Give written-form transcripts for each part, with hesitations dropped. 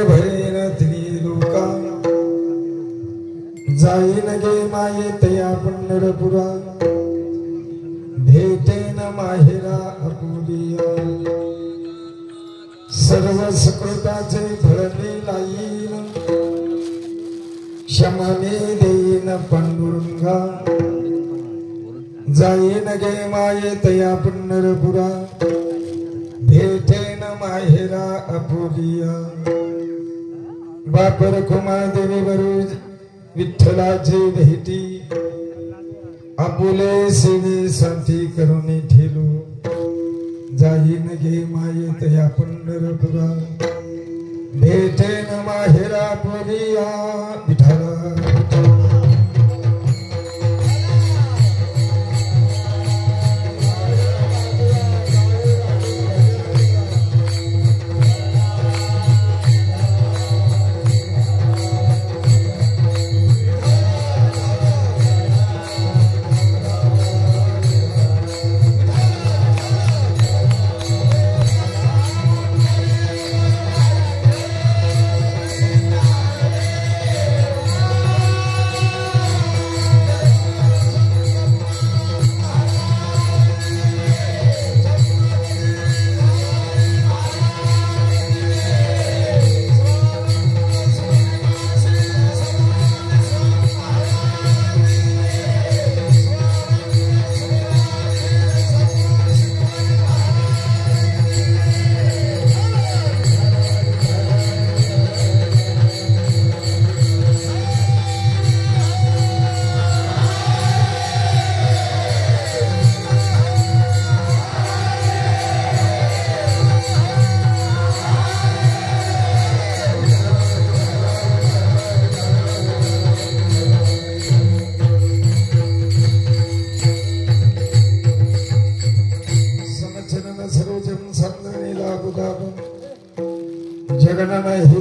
भरेन त्रिलोका जाईन गे माये तया पंढरपुरा भेटेन माहेरा अपुरिया सर्व सकृताचे फळणे लाईन क्षमाने देईन पांडुरंगा जाईन गे माये तया पंढरपुरा भेटेन माहेरा अपुरिया बापर कुमारदेवी बरोज विठ्ठलाची भेटी आपुले सेवे साठी करुणी ठेलो जाईन गे माये तया पंढरपुरा भेटेन माहेरा अपुरिया विठ्ठला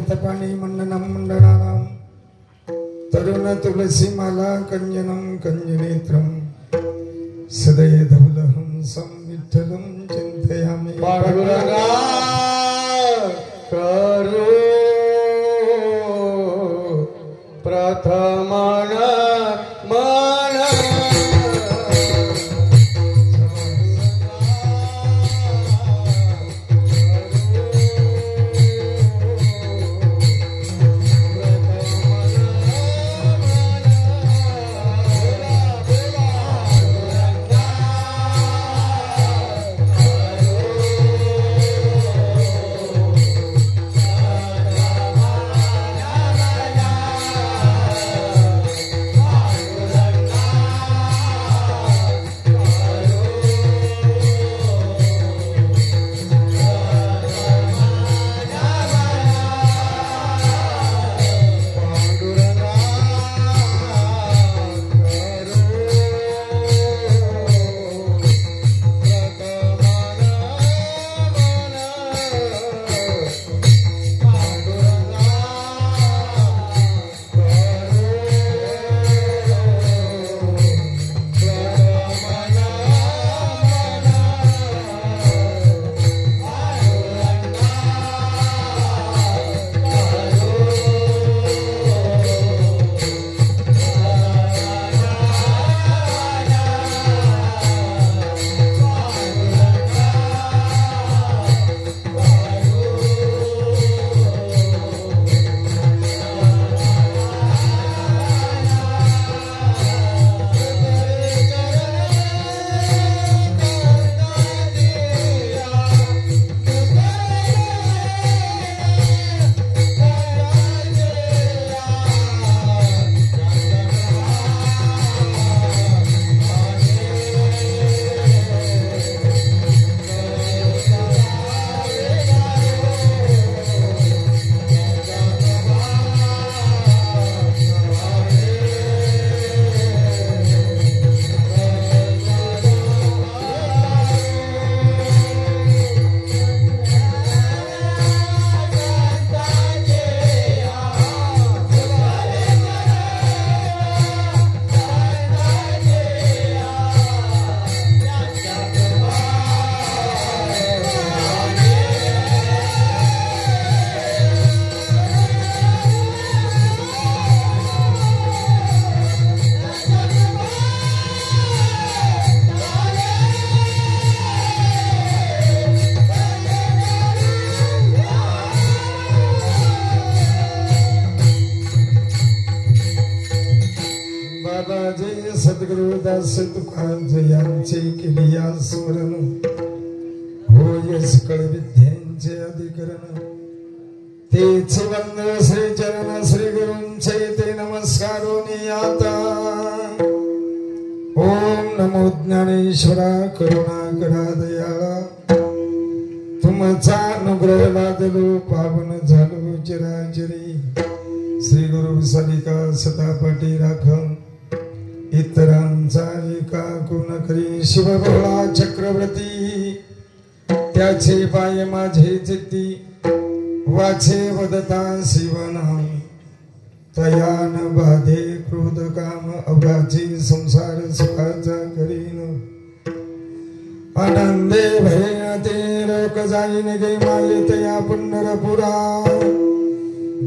हितपाणी मंडनम मंडनानाम तरुण तुलसी माला कंजनम कंजनेत्रम सदय धवलहं संविठ्ठलं चिंतयामि पांडुरंगा करो प्रथमान सद्गुरुदास तुकाराम यांचे केली या स्मरण होय सकळ विद्यांचे अधिकरण तेच वंद श्री चरण श्री गुरूंचे ते नमस्कारोनी आता ओम नमो ज्ञानेश्वरा करुणा करा दयाळा तुमचा अनुग्रह लादलो पावन झालो चिराचिरी श्री गुरु सलिका सदा पाठी राखण इतरांचा एका कोण करी शिवभोळा चक्रवर्ती त्याचे पाय माझे चित्ती वाचे वदता शिवनाम तयान बाधे क्रोध काम अवघाची संसार सुखाचा करीन आनंदे भयते लोक जाईन गे मायेत या पंढरपुरा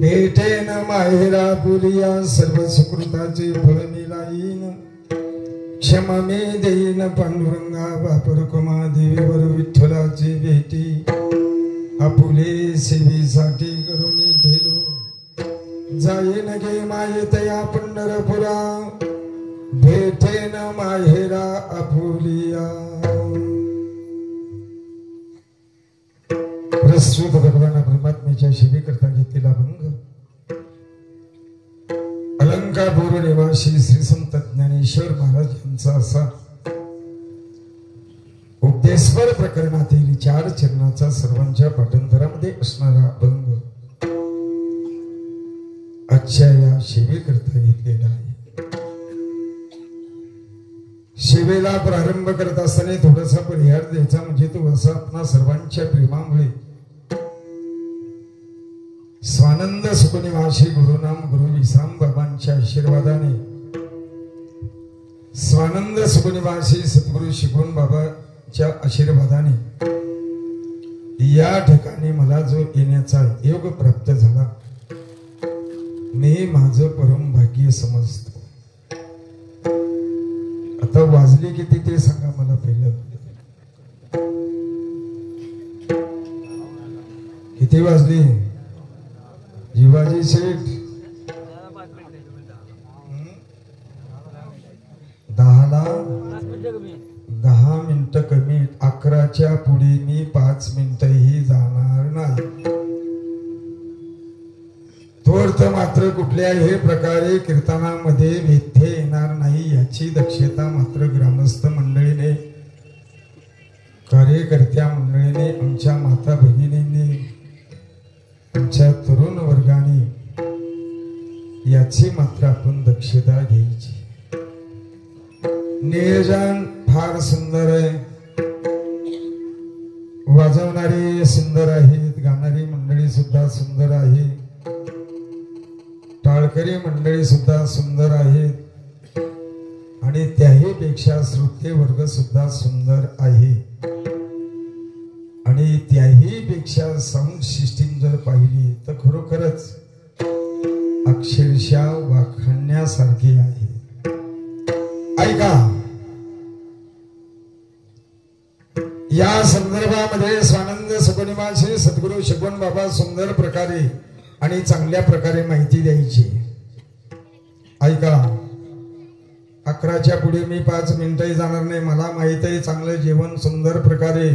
भेटेन माहेरा पुरिया सर्व सुकृताचे फळ मिळाईन क्षमा मे देईन पांडुरंगा बापर कुमा देवीवर विठ्ठलाची भेटी आपुले सेवेसाठी करून ठेलो जाईन गे मायेत या पंढरपुरा भेटेन माहेरा आपुलिया प्रस्तुत भगवान परमात्म्याच्या सेवेकरता घेतलेला भंग अलंकापूर निवासी श्री संत ज्ञानेश्वर महाराज यांचा असा उपदेशपर प्रकरणातील 4 चरणाचा सर्वांच्या पाठांतरामध्ये असणारा अभंग आजच्या या सेवेकरता घेतलेला आहे. सेवेला प्रारंभ करत असताना थोडासा परिहार द्यायचा म्हणजे तो असा आपणा सर्वांच्या प्रेमामुळे स्वानंद सुखनिवासी गुरुनाम गुरु विश्राम बाबांच्या आशीर्वादाने स्वानंद सुखनिवासी सद्गुरु शिकवण बाबाच्या आशीर्वादाने या ठिकाणी मला जो येण्याचा योग प्राप्त झाला मी माझं परम भाग्य समजतो. आता वाजले किती ते सांगा मला पहिलं. किती वाजले जीवाजी शेठ? 10 मिनिटं कमी. 11च्या पुढे मी 5 मिनिटही जाणार नाही. तोर्थ मात्र कुठल्याही प्रकारे कीर्तनामध्ये व्यत्यय येणार नाही याची दक्षता मात्र ग्रामस्थ मंडळीने कार्यकर्त्या मंडळीने आमच्या माता भगिनींनी आमच्या तरुण वर्गाने याची मात्र आपण दक्षता घ्यायची. नियोजन फार सुंदर आहे. वाजवणारे सुंदर आहेत, गाणारी मंडळी सुद्धा सुंदर आहे, टाळकरी मंडळी सुद्धा सुंदर आहेत आणि त्याही पेक्षा श्रोते वर्ग सुद्धा सुंदर आहे आणि त्याही पेक्षा साऊंड सिस्टीम जर पाहिली तर खरोखरच अक्षरशः वाखाणण्यासारखी आहे. ऐका, या संदर्भामध्ये स्वानंद सुखनिवासी सद्गुरु शिकवण बाबा सुंदर प्रकारे आणि चांगल्या प्रकारे माहिती द्यायची. ऐका, 11च्या पुढे मी 5 मिनिटही जाणार नाही. मला माहित आहे चांगलं जेवण सुंदर प्रकारे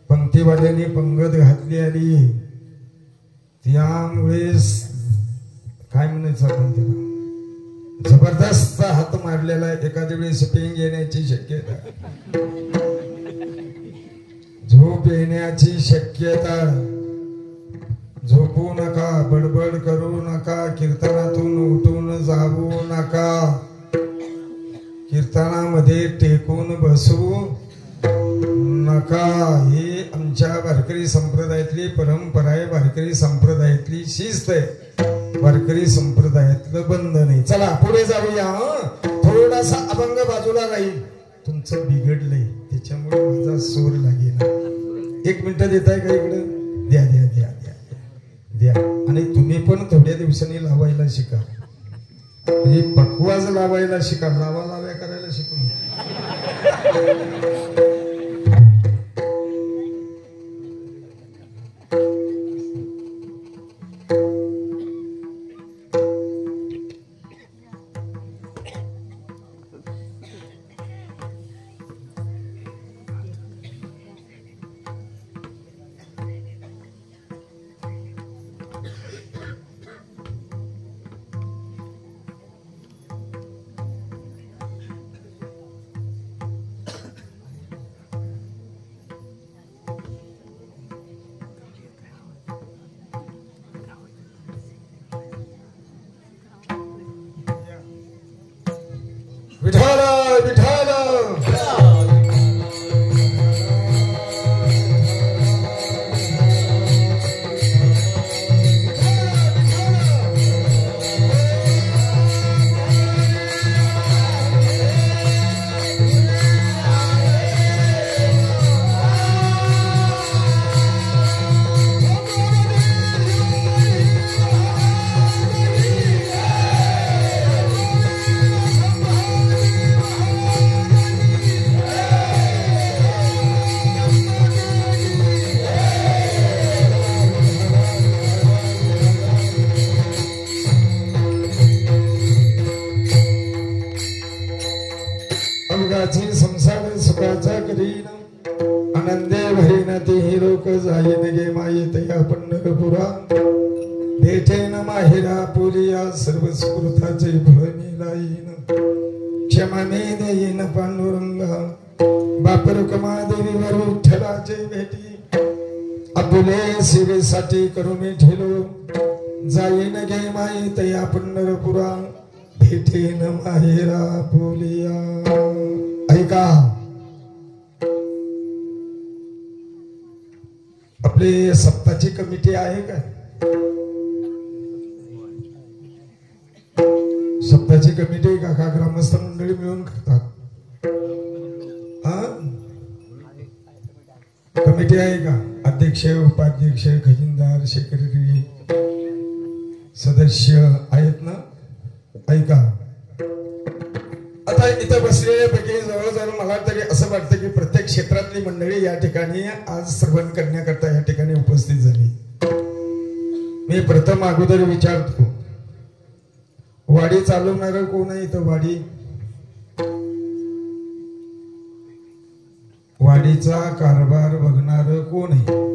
पंक्तीवाल्यांनी पंगत घातली आणि त्यामुळे काय म्हणायचं आपण त्याला जबरदस्त हात मारलेला. एखाद्या वेळेस पेंग येण्याची शक्यता, झोप येण्याची शक्यता. झोपू नका, बडबड करू नका, कीर्तनातून उठून जाऊ नका, कीर्तनामध्ये टेकून बसू नका. ही आमच्या वारकरी संप्रदायातली परंपरा आहे, वारकरी संप्रदायातली शिस्त आहे, वारकरी संप्रदायातलं बंधन आहे. चला पुढे जाऊया. थोडासा अभंग बाजूला राहील. तुमचं बिघडलंय त्याच्यामुळे माझा सूर लागेल. 1 मिनिट देताय का इकडे? द्या द्या द्या द्या द्या. आणि तुम्ही पण थोड्या दिवसांनी लावायला शिका, म्हणजे पकवाज लावायला शिका, लाव्या करायला शिकू. विठाल विठाल संसार सुखाचा करीन आनंदे भरीन तेही लोक जाईन गे माये तया पंढरपुरा भेटेन माहेरा पुरिया सर्व सुकृताचे फळ मी लाईन क्षमा मी देईन पांडुरंगा बाप रुक्मा देवीवर विठ्ठलाचे भेटी अबुले सेवेसाठी करून ठेलो जाईन गे माये तया पंढरपुरा भेटेन माहेरा पुरिया ऐका आपले सप्ताची कमिटी आहे का सप्ताची कमिटी काका ग्रामस्थ मंडळी मिळून करतात कमिटी आहे का अध्यक्ष उपाध्यक्ष खजिनदार सेक्रेटरी सदस्य आहेत ना ऐका आता इथं बसलेल्यापैकी जवळजवळ मला तरी असं वाटतं की प्रत्येक क्षेत्रातली मंडळी या ठिकाणी आज श्रवण करण्याकरता या ठिकाणी उपस्थित झाली मी प्रथम अगोदर विचारतो वाडी चालवणार कोण आहे इथं वाडीचा कारभार बघणार कोण आहे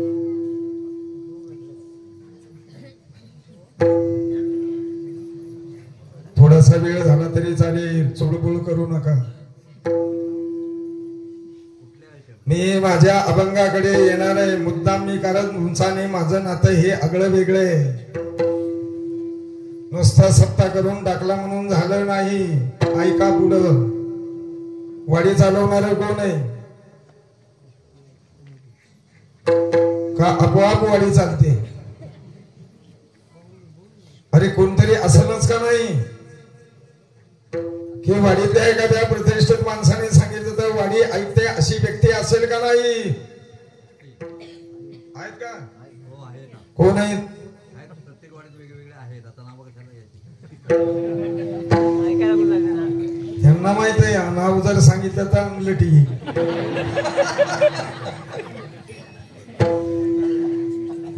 थोडासा वेळ झाला तरी चालेल चोडबोळ करू नका मी माझ्या अभंगाकडे येणार आहे मुद्दाम मी कारण उंचाने माझं नातं हे आगळं वेगळं आहे नुसता सप्ताह करून टाकला म्हणून झालं नाही ऐका पुढं वाडी चालवणार कोण आहे का आपोआप वाडी चालते अरे कोणतरी असलच का नाही की वाडीतल्या एखाद्या प्रतिष्ठित माणसाने सांगितलं तर वाडी ऐकते अशी व्यक्ती असेल का नाही आहेत का कोण आहेत प्रत्येक वाडीत वेगवेगळे आहेत आता नाव त्यांना माहित आहे नाव जर सांगितलं तर आणलं ठीक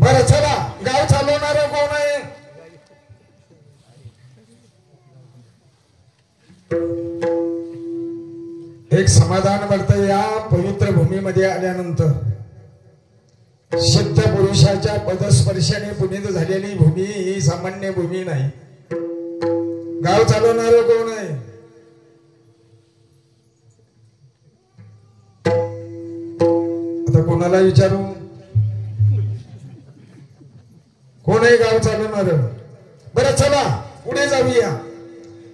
बरं चला गाव चालवणार कोण आहे एक समाधान वाटतं या पवित्र भूमीमध्ये आल्यानंतर सिद्ध पुरुषाच्या पदस्पर्शाने पुनीत झालेली भूमी ही सामान्य भूमी नाही गाव चालवणार कोण आहे आता कोणाला विचारू कोण आहे गाव चालवणार बरं चला पुढे जाऊया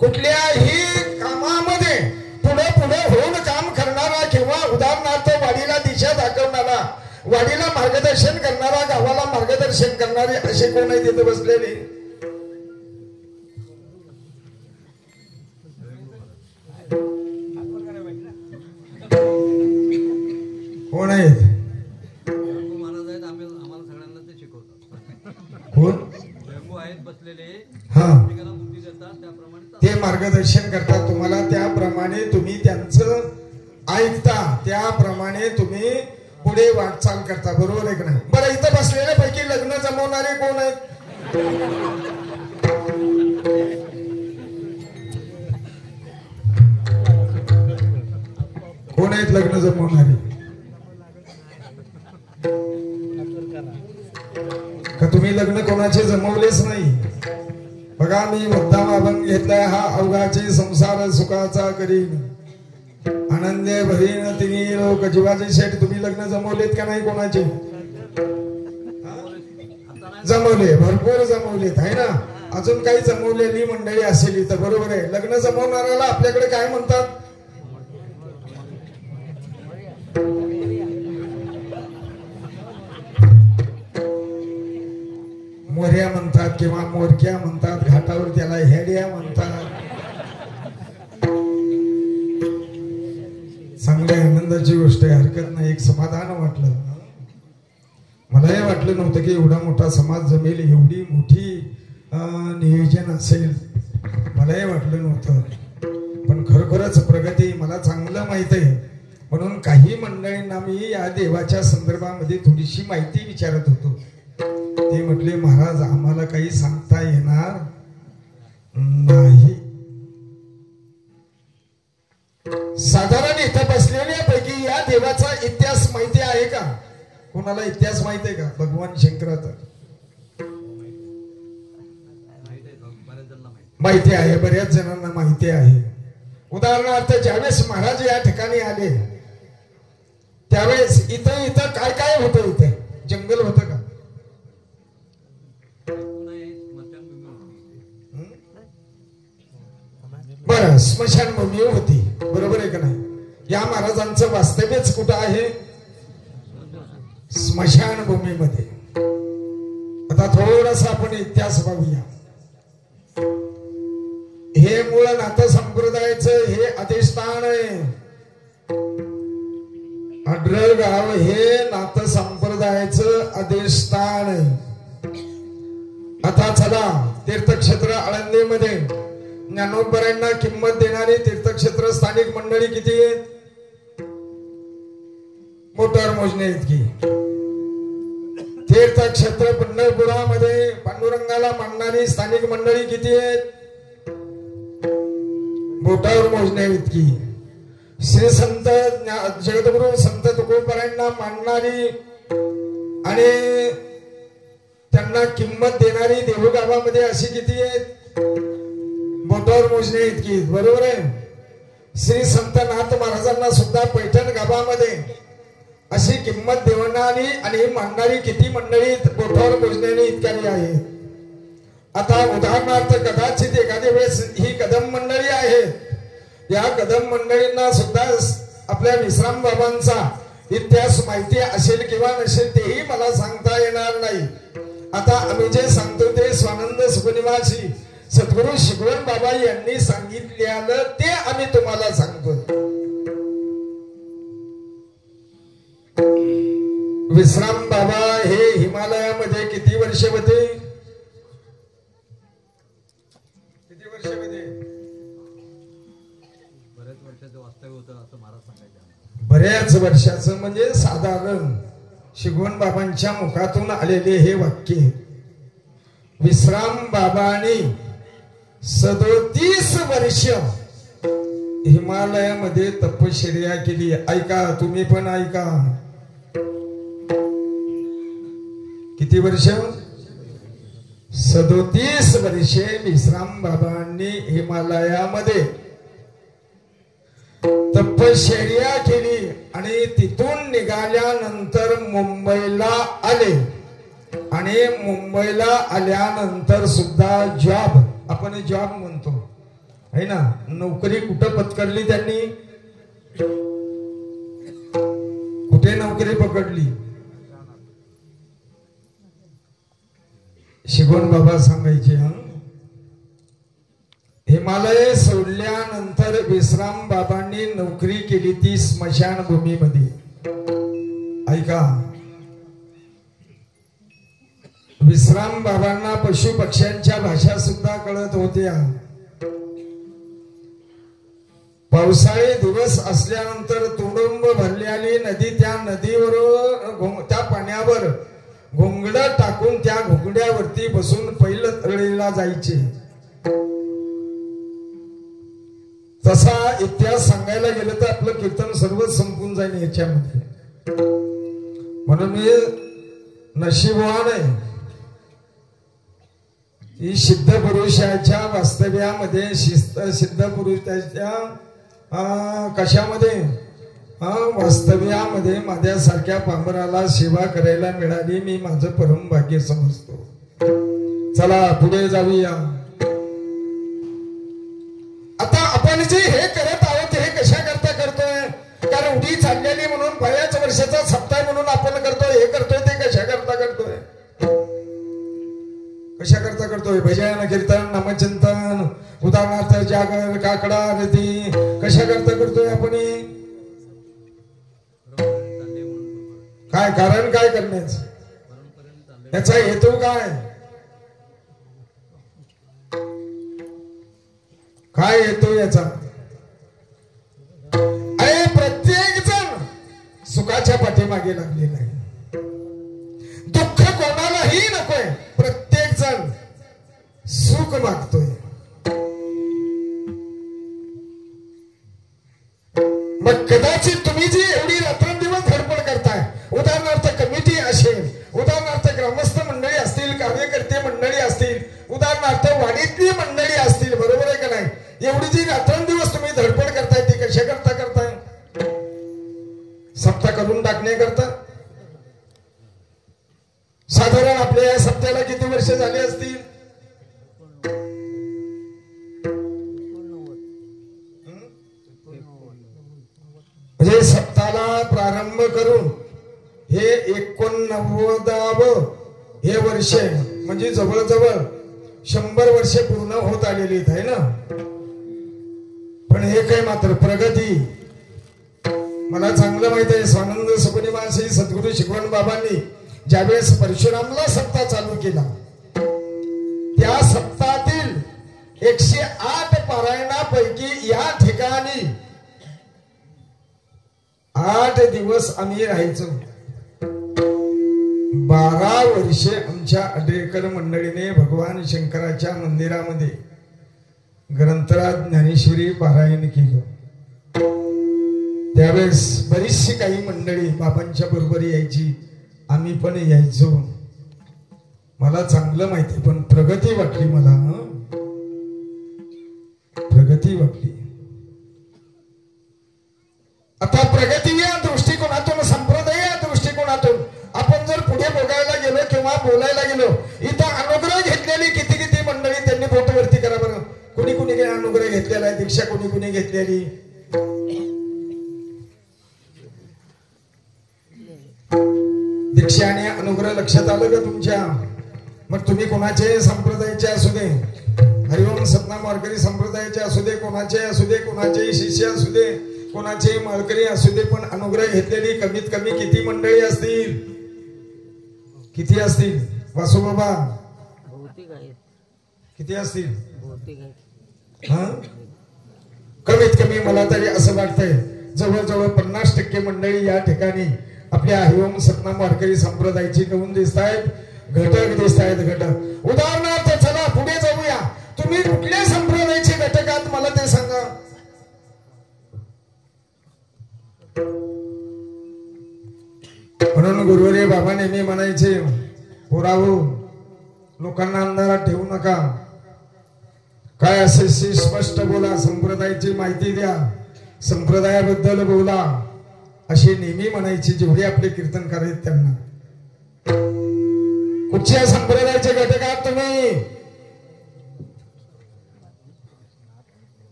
कुठल्याही कामामध्ये पुढे पुढे होऊन काम करणारा किंवा उदाहरणार्थ वाडीला दिशा दाखवणारा वाडीला मार्गदर्शन करणारा गावाला मार्गदर्शन करणारे असे कोण आहे तिथे बसलेले कोण आहेत महाराज आहेत आम्हाला सगळ्यांना ते शिकवतात कोण आहेत बसलेले हा बुद्धी देतात त्याप्रमाणे ते मार्गदर्शन करतात तुम्हाला त्याप्रमाणे तुम्ही त्यांचं ऐकता त्याप्रमाणे तुम्ही पुढे वाटचाल करता बरोबर आहे का नाही बरं इथं बसलेल्या पैकी लग्न जमवणारे कोण आहेत कोण आहेत लग्न जमवणारे का तुम्ही लग्न कोणाचे जमवलेच नाही बघा मी मुद्दाम अभंग घेतलाय हा अवघाचे संसार सुखाचा करीन आनंदे भरीन तिन्ही लोक जीवाचे शेठ तुम्ही लग्न जमवलेत का नाही कोणाचे जमवले भरपूर जमवलेत आहे ना अजून काही जमवलेली मंडळी असेल इथं, बरोबर आहे. लग्न जमवणाऱ्याला आपल्याकडे काय म्हणतात? मोऱ्या म्हणतात किंवा मोरक्या म्हणतात, घाटावर त्याला हेड्या म्हणतात. चांगल्या आनंदाची गोष्ट आहे, हरकत नाही. एक समाधान वाटलं. मलाही वाटलं नव्हतं की एवढा मोठा समाज जमेल, एवढी मोठी नियोजन असेल, मलाही वाटलं नव्हतं. पण खरोखरच प्रगती मला चांगलं माहित आहे. म्हणून काही मंडळींना मी या देवाच्या संदर्भामध्ये थोडीशी माहिती विचारत होतो. ते म्हटले, महाराज आम्हाला काही सांगता येणार नाही. साधारण इथं बसलेल्यापैकी या देवाचा इतिहास माहिती आहे का? कोणाला इतिहास माहिती आहे का? भगवान शंकराचा माहिती आहे, बऱ्याच जणांना माहिती आहे. उदाहरणार्थ ज्यावेळेस महाराज या ठिकाणी आले त्यावेळेस इथं काय काय होतं? इथे जंगल होतं का? बरं, स्मशानभूमी होती, बरोबर आहे का नाही? या महाराजांचं वास्तव्यच कुठं आहे? स्मशानभूमीमध्ये. आता थोडासा आपण इतिहास पाहूया. हे मूळ नाथ संप्रदायाचं हे अधिष्ठान आहे. आढळगाव हे नाथ संप्रदायाचं अधिष्ठान आहे. आता चला, तीर्थक्षेत्र आळंदीमध्ये ज्ञानोबरांना किंमत देणारी तीर्थक्षेत्र स्थानिक मंडळी किती आहेत? मोटार मोजणे इतकी. तीर्थक्षेत्र पंढरपुरामध्ये पांडुरंगाला मानणारी स्थानिक मंडळी किती आहेत? बोटावर मोजणे इतकी. श्री संत जगद्गुरु संत तुकोबारांना मानणारी आणि त्यांना किंमत देणारी देहूगावामध्ये अशी किती आहेत? बोटावर मोजणे इतकी, बरोबर आहे. श्री संत नाथ महाराजांना सुद्धा पैठण गावामध्ये अशी किंमत देणारी आणि मानणारी किती मंडळी बोटावर मोजण्याने इतक्याने आहे. आता उदाहरणार्थ कदाचित एखाद्या वेळेस ही कदम मंडळी आहे. या कदम मंडळींना सुद्धा आपल्या विश्राम बाबांचा इतिहास माहिती असेल किंवा नसेल तेही मला सांगता येणार नाही. आता आम्ही जे सांगतो ते स्वानंद सुखनिवासी सद्गुरु शिकवण बाबा यांनी सांगितलेलं ते आम्ही तुम्हाला सांगतो. विश्राम बाबा हे हिमालयामध्ये किती वर्ष होते? किती वर्ष होते? बऱ्याच वर्षाचं वास्तव्य होतं असं महाराज सांगायचे. बऱ्याच वर्षाचं म्हणजे साधारण शिगवण बाबांच्या मुखातून आलेले हे वाक्य. विश्राम बाबांनी 37 वर्ष हिमालयामध्ये तपश्चर्या केली. ऐका, तुम्ही पण ऐका. किती वर्ष? 37 वर्षे विश्राम बाबांनी हिमालयामध्ये तपश्चर्या केली आणि तिथून निघाल्यानंतर मुंबईला आले. आणि मुंबईला आल्यानंतर सुद्धा जॉब, आपण जॉब म्हणतो है ना, नोकरी कुठं पत्करली त्यांनी? कुठे नोकरी पकडली? शिगवण बाबा सांगायचे. हिमालय सोडल्यानंतर विश्राम बाबांनी नोकरी केली ती स्मशानभूमीमध्ये. ऐका, विश्राम बाबांना पशु पक्ष्यांच्या भाषा सुद्धा कळत होत्या. पावसाळी दिवस असल्यानंतर तुडुंब भरलेली नदी, त्या नदीवर त्या पाण्यावर घोंगड टाकून त्या घोंगड्यावरती बसून पहिलं तळीला जायचे. तसा इतिहास सांगायला गेलं तर आपलं कीर्तन सर्वच संपून जाईल याच्यामध्ये. म्हणून मी नशीबवान आहे ही सिद्ध पुरुषाच्या वास्तव्यामध्ये, सिद्ध पुरुषाच्या कशामध्ये, वास्तव्यामध्ये माझ्यासारख्या पांबराला सेवा करायला मिळाली. मी माझं परम भाग्य समजतो. चला पुढे जाऊया. आता आपण जे हे करत आहोत हे कशा करता करतोय? कारण उडी चाललेली म्हणून बऱ्याच वर्षाचा सप्ताह म्हणून आपण करतोय, हे करतोय ते कशा करता करतोय? कशा करता करतोय? भजन कीर्तन नामचिंतन, उदाहरणार्थ जागर काकडा रती कशा करता करतोय आपण? काय कारण काय करण्याचं? याचा हेतू काय? काय हेतू याचा? अरे प्रत्येक जण सुखाच्या पाठीमागे लागलेला आहे. दुःख कोणालाही नकोय, प्रत्येक जण सुख मागतोय. मग कदाचित तुम्ही जी एवढी रात्रंदिवस धडपड करताय, उदाहरणार्थ कमिटी असेल, उदाहरणार्थ ग्रामस्थ मंडळी असतील, कार्यकर्ते मंडळी असतील, उदाहरणार्थ वाडीतली मंडळी असतील, बरोबर आहे का नाही? एवढी जी रात्रंदिवस तुम्ही धडपड करताय ती कशा करता करताय? सप्ताह करून टाकण्याकरता. साधारण आपल्या या सप्त्याला किती वर्ष झाली असतील? म्हणजे सप्ताहाला प्रारंभ करून हे 89वे हे वर्ष म्हणजे जवळजवळ 100 वर्षे पूर्ण होत आलेली आहे ना. पण हे काय मात्र प्रगती. मला चांगलं माहित आहे स्वानंद सुपनिवासी सद्गुरू शिकवण बाबांनी ज्यावेळेस परशुरामला सप्ताह चालू केला, त्या सप्ताहातील 108 पारायणापैकी या ठिकाणी 8 दिवस आम्ही राहायचो. 12 वर्षे आमच्या अडेकर मंडळीने भगवान शंकराच्या मंदिरामध्ये ग्रंथराज ज्ञानेश्वरी पारायण केलं. त्यावेळेस बरीचशी काही मंडळी बाबांच्या बरोबर यायची, आम्ही पण यायचो. मला चांगलं माहिती, पण प्रगती वाटली मला. प्रगती वाटली. आता प्रगती या दृष्टिकोनातून, संप्रदाय या दृष्टिकोनातून आपण जर पुढे बघायला गेलो किंवा बोलायला गेलो, इथं अनुग्रह घेतलेली किती किती मंडळी त्यांनी बोट वरती करा बरं. कुणी कुणी अनुग्रह घेतलेला आहे? दीक्षा कुणी कुणी घेतलेली? दीक्षा आणि अनुग्रह लक्षात आलं का तुमच्या? मग तुम्ही कोणाचे संप्रदायाचे असू दे, हरिओम सतनाम वारकरी संप्रदायाचे असू दे, कोणाचे असू दे, कोणाचे शिष्य असू दे, कोणाचे माळकरी असू दे, पण अनुग्रह घेतलेली कमीत कमी किती मंडळी असतील? किती असतील वासू बाबा? किती असतील? कमीत कमी मला तरी असं वाटतंय जवळजवळ 50% मंडळी या ठिकाणी आपल्या हरिओम सतनाम वारकरी संप्रदायाची घेऊन दिसत आहेत. घटक दिसत आहेत. घटक उदाहरणार्थ चला पुढे जाऊया. तुम्ही कुठल्या संप्रदायाचे घटक आहात मला ते सांगा. म्हणून गुरुवर्य बाबा नेहमी म्हणायचे, पोरावो लोकांना अंधारात ठेवू नका, काय असे स्पष्ट बोला, संप्रदायाची माहिती द्या, संप्रदायाबद्दल बोला, असे नेहमी म्हणायचे जेवढे आपले कीर्तनकार आहेत त्यांना. कुठच्या संप्रदायाचे घटक आहात तुम्ही?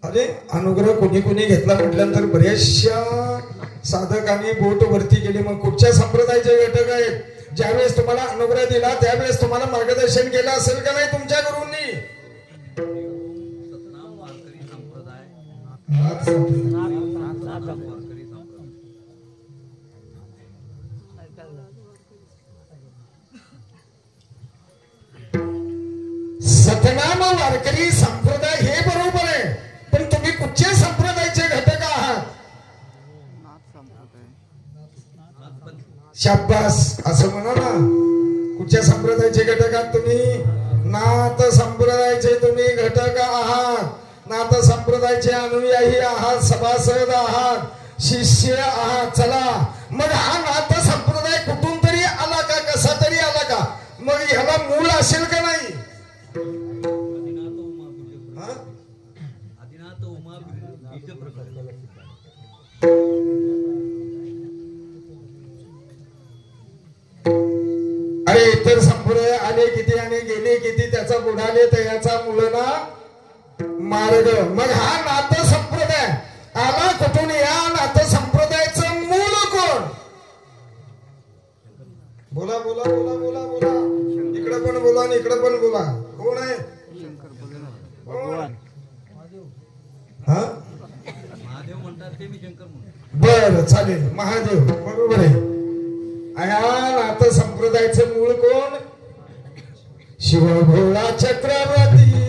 अरे अनुग्रह कोणी कोणी घेतला म्हटल्यानंतर बऱ्याचशा साधकांनी बोट वरती केली. मग कुठच्या संप्रदायाचे घटक आहेत? ज्यावेळेस तुम्हाला अनुग्रह दिला त्यावेळेस तुम्हाला मार्गदर्शन केलं असेल का नाही तुमच्या गुरूंनी? सतनाम वारकरी संप्रदाय हे बरोबर आहे, पण तुम्ही कुठच्या संप्रदायाचे घटक आहात? शाब्बास असं म्हणा ना. कुठच्या संप्रदायाचे घटक आहात तुम्ही? नाथ संप्रदायाचे तुम्ही घटक आहात. नाथ संप्रदायाचे अनुयायी आहात, सभासद आहात, शिष्य आहात. चला मग हा नाथ संप्रदाय कुठून तरी आला का, कसा तरी आला का? मग ह्याला मूळ असेल का नाही? अरे इतर संप्रदाय आज बहिणी किती त्याचा बुडाले तयाचा मुलना मार्ग. मग हा नाथ संप्रदाय आला कुठून? या नाथ संप्रदायाचं मूळ कोण? बोला बोला बोला बोला बोला. इकडे पण बोला आणि इकडे पण बोला. कोण आहे? हा महादेव म्हणतात ते मी शंकर म्हणतो. बर चालेल. महादेव बरोबर आहे. या नाथ संप्रदायाचं मूळ कोण? शिवभोळा चक्रवर्ती.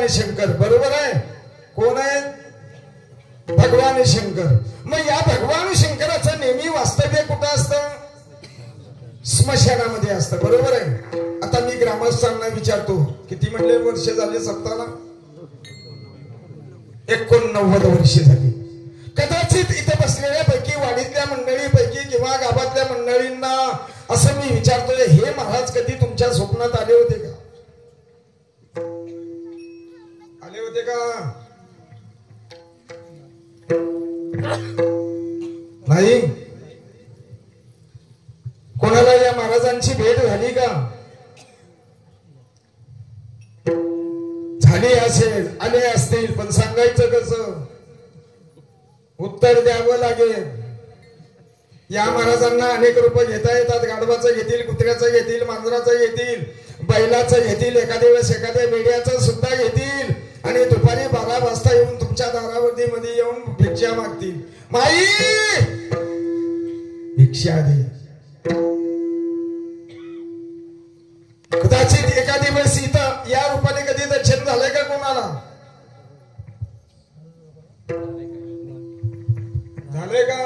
त्याचे शंकर. बरोबर आहे. कोण आहे? भगवान शंकर. मग या भगवान शंकराचं नेहमी वास्तव्य कुठं असतं? स्मशानामध्ये असतं. बरोबर आहे. आता मी ग्रामस्थांना विचारतो, किती म्हणले वर्ष झाले सत्ताला? 89 वर्षे झाली. कदाचित इथे बसलेल्या पैकी, वाडीतल्या मंडळीपैकी किंवा गावातल्या मंडळींना असं मी विचारतोय, हे महाराज कधी तुमच्या स्वप्नात आले होते का? आले होते का? नाही. कोणाला या महाराजांची भेट झाली का? झाली असेल, आले असतील, पण सांगायचं कसं? उत्तर द्यावं लागेल. या महाराजांना अनेक रूप घेता येतात. गाढवाचं घेतील, कुत्र्याचं घेतील, मांजराचं घेतील, बैलाचं घेतील, एखाद्या वेळेस एखाद्या मेढ्याचं सुद्धा घेतील आणि दुपारी 12 वाजता येऊन तुमच्या दारावरती मध्ये येऊन भिक्षा मागतील. माई भिक्षा दे. कदाचित एखादी वेळेस इथं या रूपाने कधी दर्शन झालंय का कोणाला? झालंय का?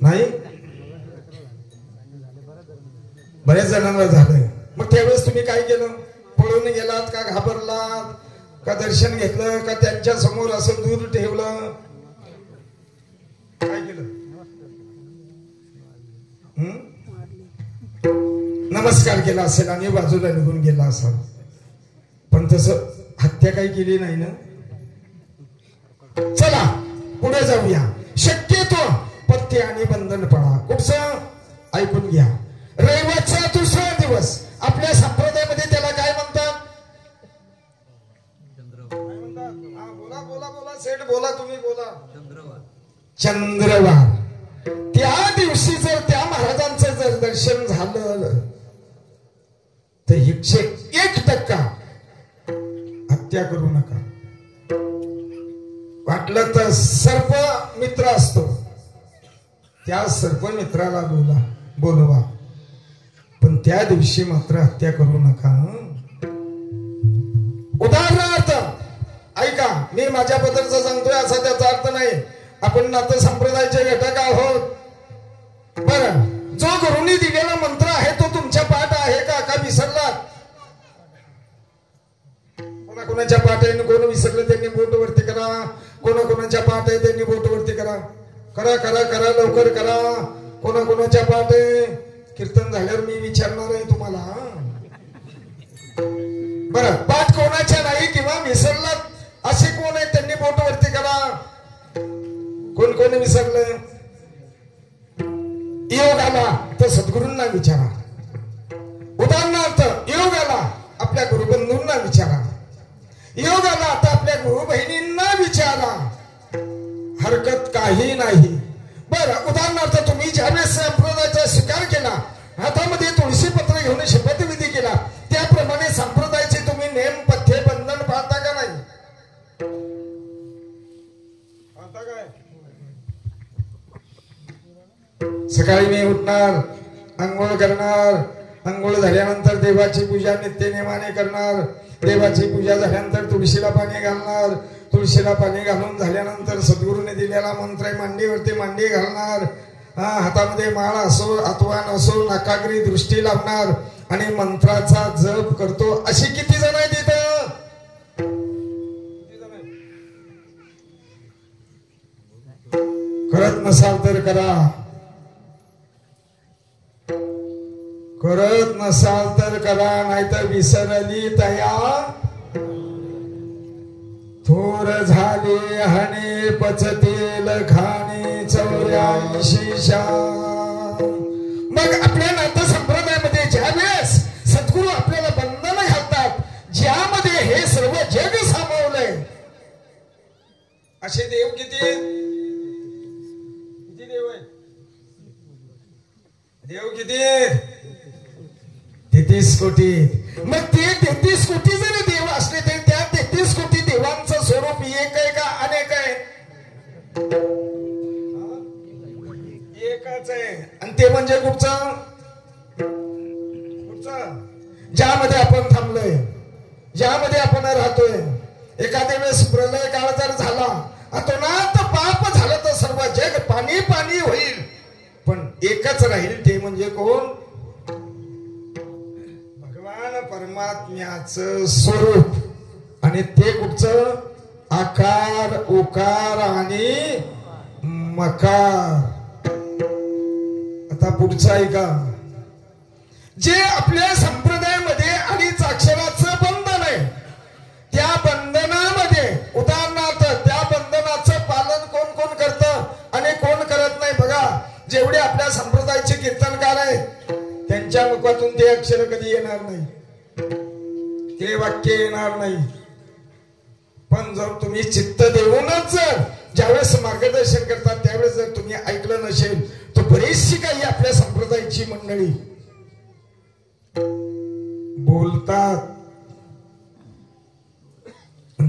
नाही. बऱ्याच जणांना झालंय. मग त्यावेळेस तुम्ही काय केलं? पळून गेलात का? घाबरलात का? दर्शन घेतलं का? त्यांच्या समोर असं दूर ठेवलं? काय केलं? नमस्कार केला असेल आणि बाजूला निघून गेला असाल, पण तसं हत्या काही केली नाही ना. चला पुढे जाऊया. शक्यतो पथ्य आणि बंधन पाळा. कुठचं? ऐकून घ्या. रविवारचा दुसरा दिवस आपल्या संप्रदायामध्ये त्याला काय म्हणतात? बोला बोला बोला सेठ बोला, तुम्ही बोला. चंद्रवार. त्या दिवशी जर त्या महाराजांचं जर दर्शन झालं तर 101% हत्या करू नका. वाटलं तर सर्प मित्र असतो, त्या सर्प मित्राला बोलवा, पण त्या दिवशी मात्र हत्या करू नका. उदाहरणार्थ ऐका, मी माझ्याबद्दलच सांगतोय असा त्याचा अर्थ नाही. आपण नाथ संप्रदायाचे घटक आहोत. बरं, जो गुरुनी दिलेला मंत्र आहे तो तुमच्या पाठ आहे का विसरलात? कोणाकोणाच्या पाठ आहे? कोण विसरलं त्यांनी बोट वरती करा. कोणाकोणाच्या पाठ आहे त्यांनी बोट वरती करा. करा करा करा, लवकर करा. कोणाकोणाच्या पाठ आहे? कीर्तन झाल्यावर मी विचारणार आहे तुम्हाला. बरं, पाठ कोणाच्या नाही किंवा विसरला असे कोण आहे त्यांनी बोट वरती करा. कोण कोण विसरलं? योग आला तर सद्गुरूंना विचारा. उदाहरणार्थ योग आला आपल्या गुरुबंधूंना विचारा. योग आला तर आपल्या गुरु बहिणींना विचारा. हरकत काही नाही. बरं, उदाहरणार्थ तुम्ही ज्यावेळेस संप्रदायाचा स्वीकार केला, हातामध्ये तुळशी पत्र घेऊन शपथविधी केला, त्याप्रमाणे संप्रदायाचे तुम्ही नेम पथ्य बंधन पाळता का नाही? पाळता काय? सकाळी मी उठणार, अंघोळ करणार, अंघोळ झाल्यानंतर देवाची पूजा नित्यनेमाने करणार, देवाची पूजा झाल्यानंतर तुळशीला पाणी घालणार, तुळशीला पाणी घालून झाल्यानंतर सद्गुरूने दिलेला मंत्र आहे मांडीवरती मांडी घालणार, हातामध्ये माळ असो अथवान असो नाकाग्री दृष्टी लावणार आणि मंत्राचा जप करतो. अशी किती जण आहेत तिथं? करत नसाल तर करा, करत नसाल तर करा, नाहीतर विसरली तया थोर झाले हने पचतेल खाणे 84. मग आपल्या नाथ संप्रदायामध्ये ज्या वेळेस सद्गुरू आपल्याला बंधन घालतात, ज्यामध्ये हे सर्व जग सामावलंय, असे देव किती देव आहे? देव किती? 33 कोटी. मग ते 33 कोटी जरी देव असले तरी त्या 33 कोटी देवांचं स्वरूप एक आहे का अनेक आहे? एकच आहे. आणि ते म्हणजे कुठचं? ज्यामध्ये आपण थांबलोय, ज्यामध्ये आपण राहतोय. एखाद्या वेळेस प्रलय काळ जर झाला, अतोनात पाप झालं तर सर्व जग पाणी पाणी होईल, पण एकच राहील. ते म्हणजे कोण? भगवान परमात्म्याचं स्वरूप. आणि ते कुठचं? आकार उकार आणि मकार. आता पुढचं आहे का? जे आपल्या संप्रदायामध्ये अडीच अक्षराचं बंधन आहे, त्या बंधनामध्ये उदाहरणार्थ त्या बंधनाचं पालन कोण कोण करतं आणि कोण करत नाही बघा. जेवढे आपल्या संप्रदायाचे कीर्तनकार आहेत त्यांच्या मुखातून ते अक्षर कधी येणार नाही, ते वाक्य येणार नाही. पण जर तुम्ही चित्त देऊनच जर ज्यावेळेस मार्गदर्शन करतात त्यावेळेस जर तुम्ही ऐकलं नसेल तर बरीचशी काही आपल्या संप्रदायाची मंडळी बोलतात,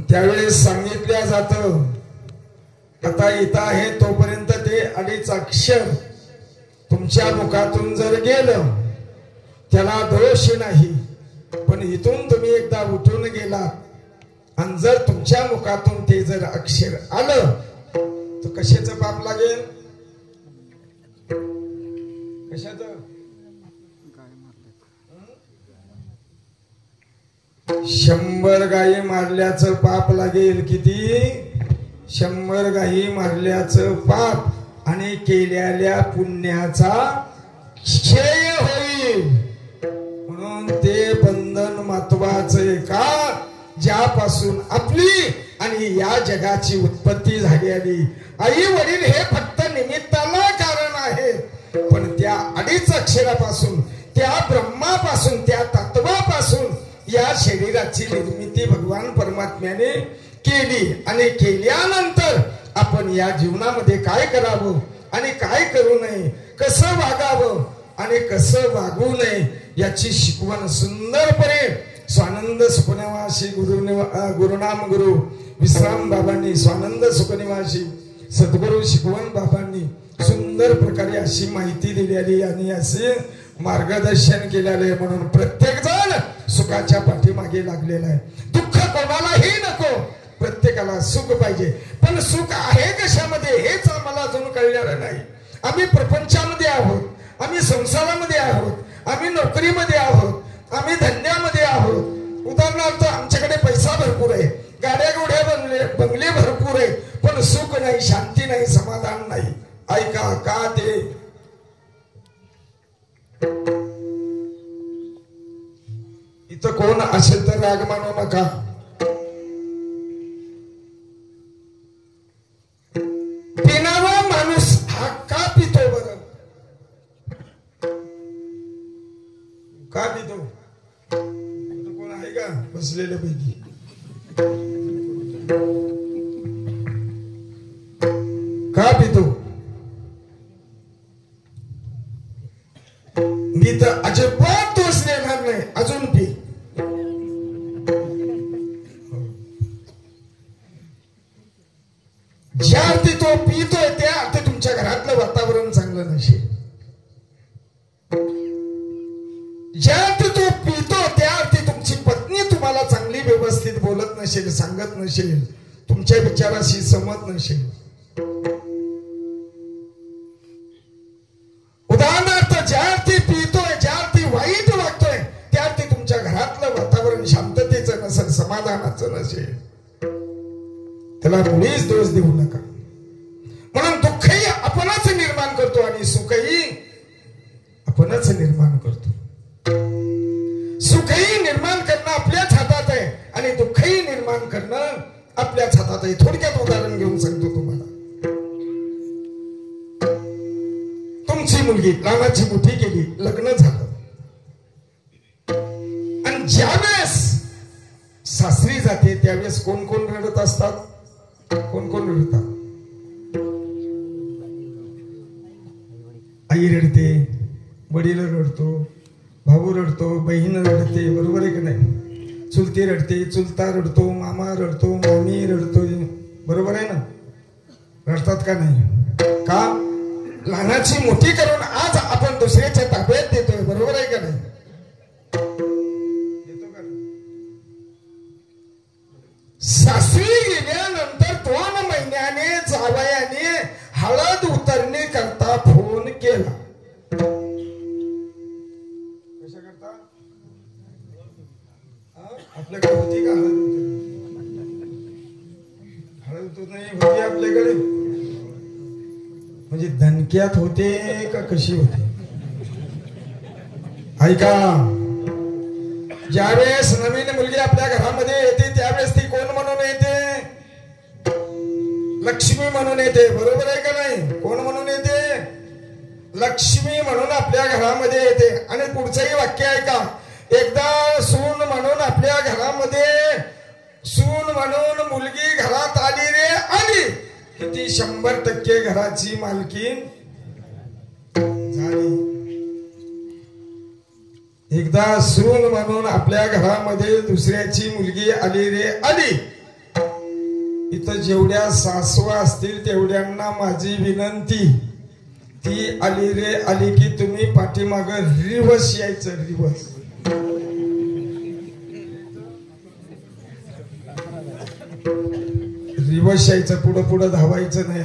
त्यावेळेस सांगितल्या जात आता इथं आहे तोपर्यंत ते अडीच अक्षर तुमच्या मुखातून जर गेलं त्याला दोष नाही, पण इथून तुम्ही एकदा उठून गेलात आणि जर तुमच्या मुखातून ते जर अक्षर आलं तर कशाचं पाप लागेल? कशाचं? 100 गायी मारल्याचं पाप लागेल. किती? 100 गायी मारल्याचं पाप. आणि केलेल्या पुण्याचा क्षय होईल. म्हणून ते बंधन महत्वाचं का? ज्यापासून आपली आणि या जगाची उत्पत्ती झालेली. आई वडील हे फक्त निमित्ताला कारण आहे, पण त्या अडीच अक्षरापासून, त्या ब्रह्मापासून, त्या तत्वापासून या शरीराची निर्मिती भगवान परमात्म्याने केली. आणि केल्यानंतर आपण या जीवनामध्ये काय करावं आणि काय करू नये, कसं वागावं आणि कसं वागू नये याची शिकवण सुंदरपणे स्वानंद सुखनिवासी गुरुनाम गुरु विश्राम बाबांनी, स्वानंद सुखनिवासी सद्गुरु शिकवण बाबांनी सुंदर प्रकारे अशी माहिती दिलेली आणि असे मार्गदर्शन केलेलं आहे. म्हणून प्रत्येक जण सुखाच्या पाठीमागे लागलेला आहे. दुःख कोणालाही नको, प्रत्येकाला सुख पाहिजे. पण सुख आहे कशामध्ये हेच आम्हाला अजून कळलेलं नाही. आम्ही प्रपंचामध्ये आहोत, आम्ही संसारामध्ये आहोत, आम्ही नोकरीमध्ये आहोत, आम्ही धंद्यामध्ये आहोत. उदाहरणार्थ आमच्याकडे पैसा भरपूर आहे, गाड्या गोड्या बंगले भरपूर आहेत, पण सुख नाही, शांती नाही, समाधान नाही. ऐका का? ते इथं कोण असेल तर राग मानू नका. पिणारा माणूस हा का पितो बरं? का पितो? कोण आहे का बसलेल्या पैकी? का पितो? मी तर अजिबात दोष देणार नाही. अजून पी. ज्या अर्थी तो पितोय त्या अर्थी तुमच्या घरातलं वातावरण चांगलं नसेल. ज्या अर्थी तो पितो त्या अर्थी तुमची पत्नी तुम्हाला चांगली व्यवस्थित बोलत नसेल, सांगत नसेल, तुमच्या विचाराशी सहमत नसेल. उदाहरणार्थ ज्या अर्थी पितोय, ज्या अर्थी वाईट वागतोय त्या अर्थी तुमच्या घरातलं वातावरण शांततेचं नसेल, समाधानाचं नसेल, त्याला मुळीच दोष देऊ नका. म्हणून दुःखही आपणच निर्माण करतो आणि सुखही आपणच निर्माण करतो. सुखही निर्माण करणं आपल्याच हातात आहे आणि दुःखही निर्माण करणं आपल्याच हातात आहे. थोडक्यात उदाहरण घेऊन सांगतो तुम्हाला. तुमची मुलगी लहानाची मोठी केली, लग्न झालं आणि ज्यावेळेस सासरी जाते त्यावेळेस कोण कोण रडत असतात? कोण कोण रडतात? आई रडते, वडील रडतो, भाऊ रडतो, बहीण रडते, बरोबर आहे की नाही? चुलती रडते, चुलता रडतो, मामा रडतो, मामी रडतो, बरोबर आहे ना? रडतात का नाही? का? लहानाची मोठी करून आज आपण दुसऱ्याच्या ताब्यात देतोय, बरोबर आहे का नाही? देतो का? सासरी गेल्यानंतर 2 महिन्याने जावयाने हळद उतरणे करता फोन केला. कशा करता? आपल्याकडे होती का हळद उतरणी? हळद उतरणी होती आपल्याकडे? म्हणजे धनक्यात होते का कशी होती? ऐका, ज्यावेळेस नवीन मुलगी आपल्या घरामध्ये येते त्यावेळेस ती कोण म्हणून येते? लक्ष्मी म्हणून येते, बरोबर आहे का नाही? कोण म्हणून येते? लक्ष्मी म्हणून आपल्या घरामध्ये येते. आणि पुढचंही वाक्य ऐका, एकदा सून म्हणून आपल्या घरामध्ये, सून म्हणून मुलगी घरात आली रे आली, किती 100% घराची मालकीन झाली. एकदा सून म्हणून आपल्या घरामध्ये दुसऱ्याची मुलगी आली रे आली. इथं जेवढ्या सासवा असतील तेवढ्यांना माझी विनंती, ती आली रे आली की तुम्ही पाठीमाग रिवर्स यायचं. रिवर्स रिवर्स यायचं, पुढं पुढं धावायचं नाही.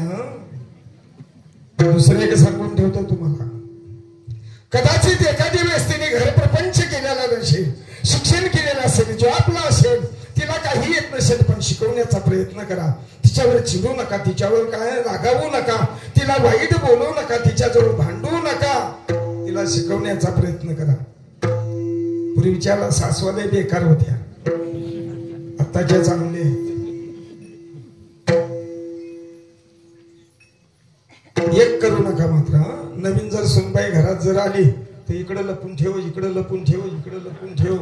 दुसरं एक सांगून ठेवतो तुम्हाला. कदाचित एखादी व्यक्तीने घर प्रपंच केलेला नसेल, शिक्षण केलेलं असेल, जॉबला असेल, तिला काही येत नसेल, पण शिकवण्याचा प्रयत्न करा. तिच्यावर चिडू नका, तिच्यावर काय रागावू नका, तिला वाईट बोलू नका, तिच्याजवळ भांडू नका, तिला शिकवण्याचा प्रयत्न करा. पूर्वीच्या सासवाले बेकार होत्या, आत्ताच्या चांगले. एक करू नका मात्र. नवीन जर सुनबाई घरात जर आली तर इकडे लपून ठेव, इकडे लपून ठेव, इकडे लपून ठेव,